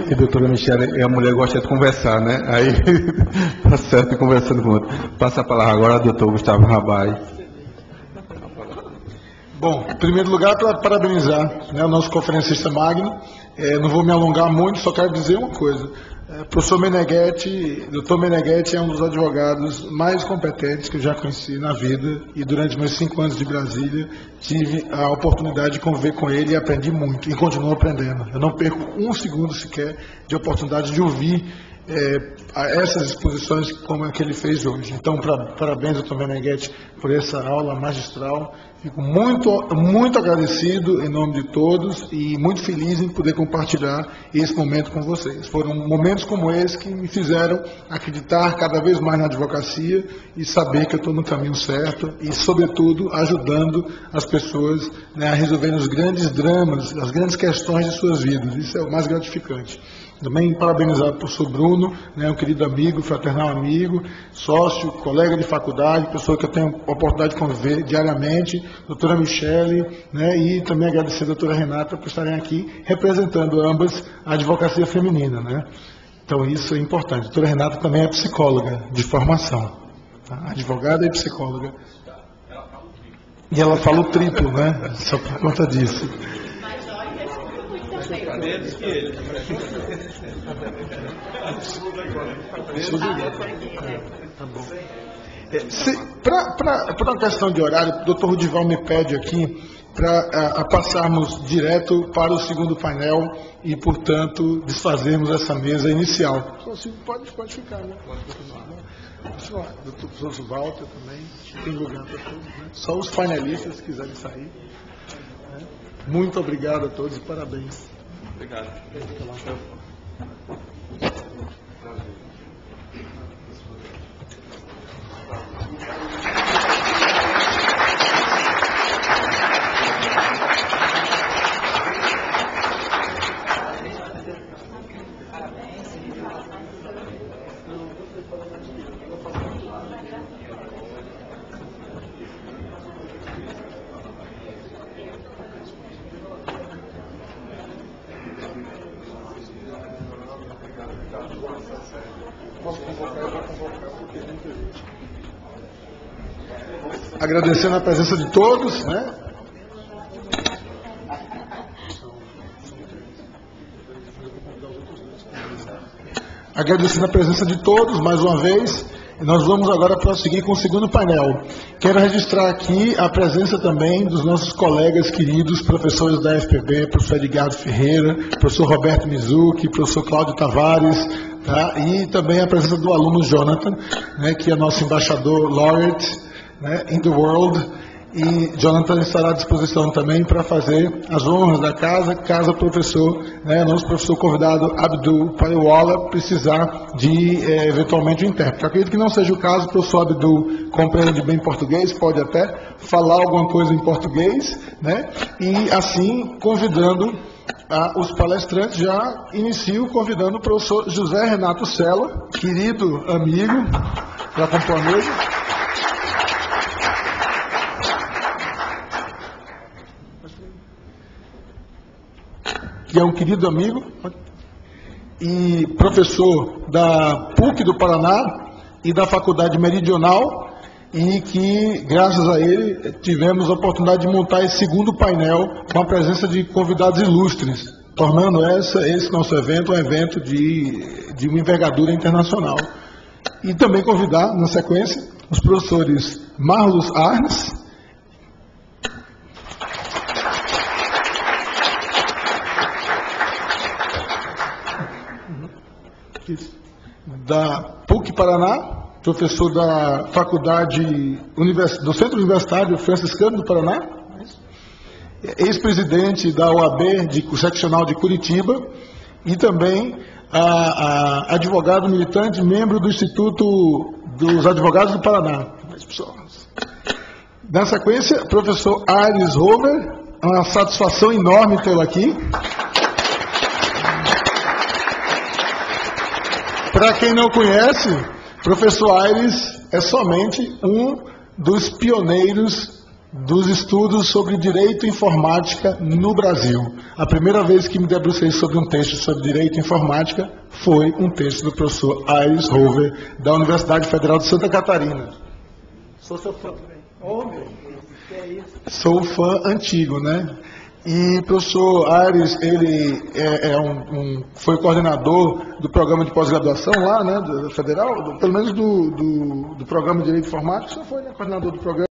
E, doutora Michele, a mulher gosta de conversar, né? Aí tá certo conversando com o outro. Passa a palavra agora ao doutor Gustavo Rabai. Bom, em primeiro lugar, para parabenizar, né, o nosso conferencista magno. Não vou me alongar muito, só quero dizer uma coisa. Professor Meneghetti, doutor Meneghetti é um dos advogados mais competentes que eu já conheci na vida, e durante meus 5 anos de Brasília tive a oportunidade de conviver com ele e aprendi muito, e continuo aprendendo. Eu não perco um segundo sequer de oportunidade de ouvir essas exposições como a que ele fez hoje. Então, parabéns, doutor Meneghetti, por essa aula magistral. Fico muito agradecido em nome de todos e muito feliz em poder compartilhar esse momento com vocês. Foram momentos como esse que me fizeram acreditar cada vez mais na advocacia e saber que eu estou no caminho certo e, sobretudo, ajudando as pessoas, né, a resolverem os grandes dramas, as grandes questões de suas vidas. Isso é o mais gratificante. Também parabenizar o professor Bruno, né, um querido amigo, fraternal amigo, sócio, colega de faculdade, pessoa que eu tenho a oportunidade de conviver diariamente, doutora Michele, né, e também agradecer a doutora Renata por estarem aqui representando ambas a advocacia feminina. Né? Então isso é importante. A doutora Renata também é psicóloga de formação, tá? Advogada e psicóloga. E ela fala o triplo, né? Só por conta disso. Tá bom. Para a questão de horário, o doutor Rudival me pede aqui para passarmos direto para o segundo painel e, portanto, desfazermos essa mesa inicial. Pode ficar, né? Doutor professor Walter também, tem lugar para todos, né? Só os painelistas que quiserem sair. Né? Muito obrigado a todos e parabéns. Obrigado. Agradecendo a presença de todos, né? Agradecendo a presença de todos, mais uma vez. Nós vamos agora prosseguir com o segundo painel. Quero registrar aqui a presença também dos nossos colegas queridos, professores da FPB, professor Edgardo Ferreira, professor Roberto Mizuki, professor Cláudio Tavares, tá? E também a presença do aluno Jonathan, né, que é nosso embaixador laureate, né, in the world. E Jonathan estará à disposição também para fazer as honras da casa, caso o professor, né, nosso professor convidado Abdul Paiwala precisar de, eventualmente, um intérprete. Eu acredito que não seja o caso, o professor Abdul compreende bem português, pode até falar alguma coisa em português, né, e assim, convidando os palestrantes, já inicio convidando o professor José Renato Sela, querido amigo, para compor a mesa. Que é um querido amigo e professor da PUC do Paraná e da Faculdade Meridional, e que, graças a ele, tivemos a oportunidade de montar esse segundo painel com a presença de convidados ilustres, tornando esse nosso evento um evento de uma envergadura internacional. E também convidar, na sequência, os professores Marlos Arnes, da PUC Paraná, professor da Faculdade do Centro Universitário Franciscano do Paraná, ex-presidente da OAB seccional de Curitiba, e também advogado militante, membro do Instituto dos Advogados do Paraná. Na sequência, professor Aires Rover, uma satisfação enorme tê-lo aqui. Para quem não conhece, professor Aires é somente um dos pioneiros dos estudos sobre direito e informática no Brasil. A primeira vez que me debrucei sobre um texto sobre direito e informática foi um texto do professor Aires Rover, da Universidade Federal de Santa Catarina. Sou seu fã. Sou fã antigo, né? E o professor Aires, ele foi coordenador do programa de pós-graduação lá, né, do federal, pelo menos do programa de direito informático, só foi, né, coordenador do programa.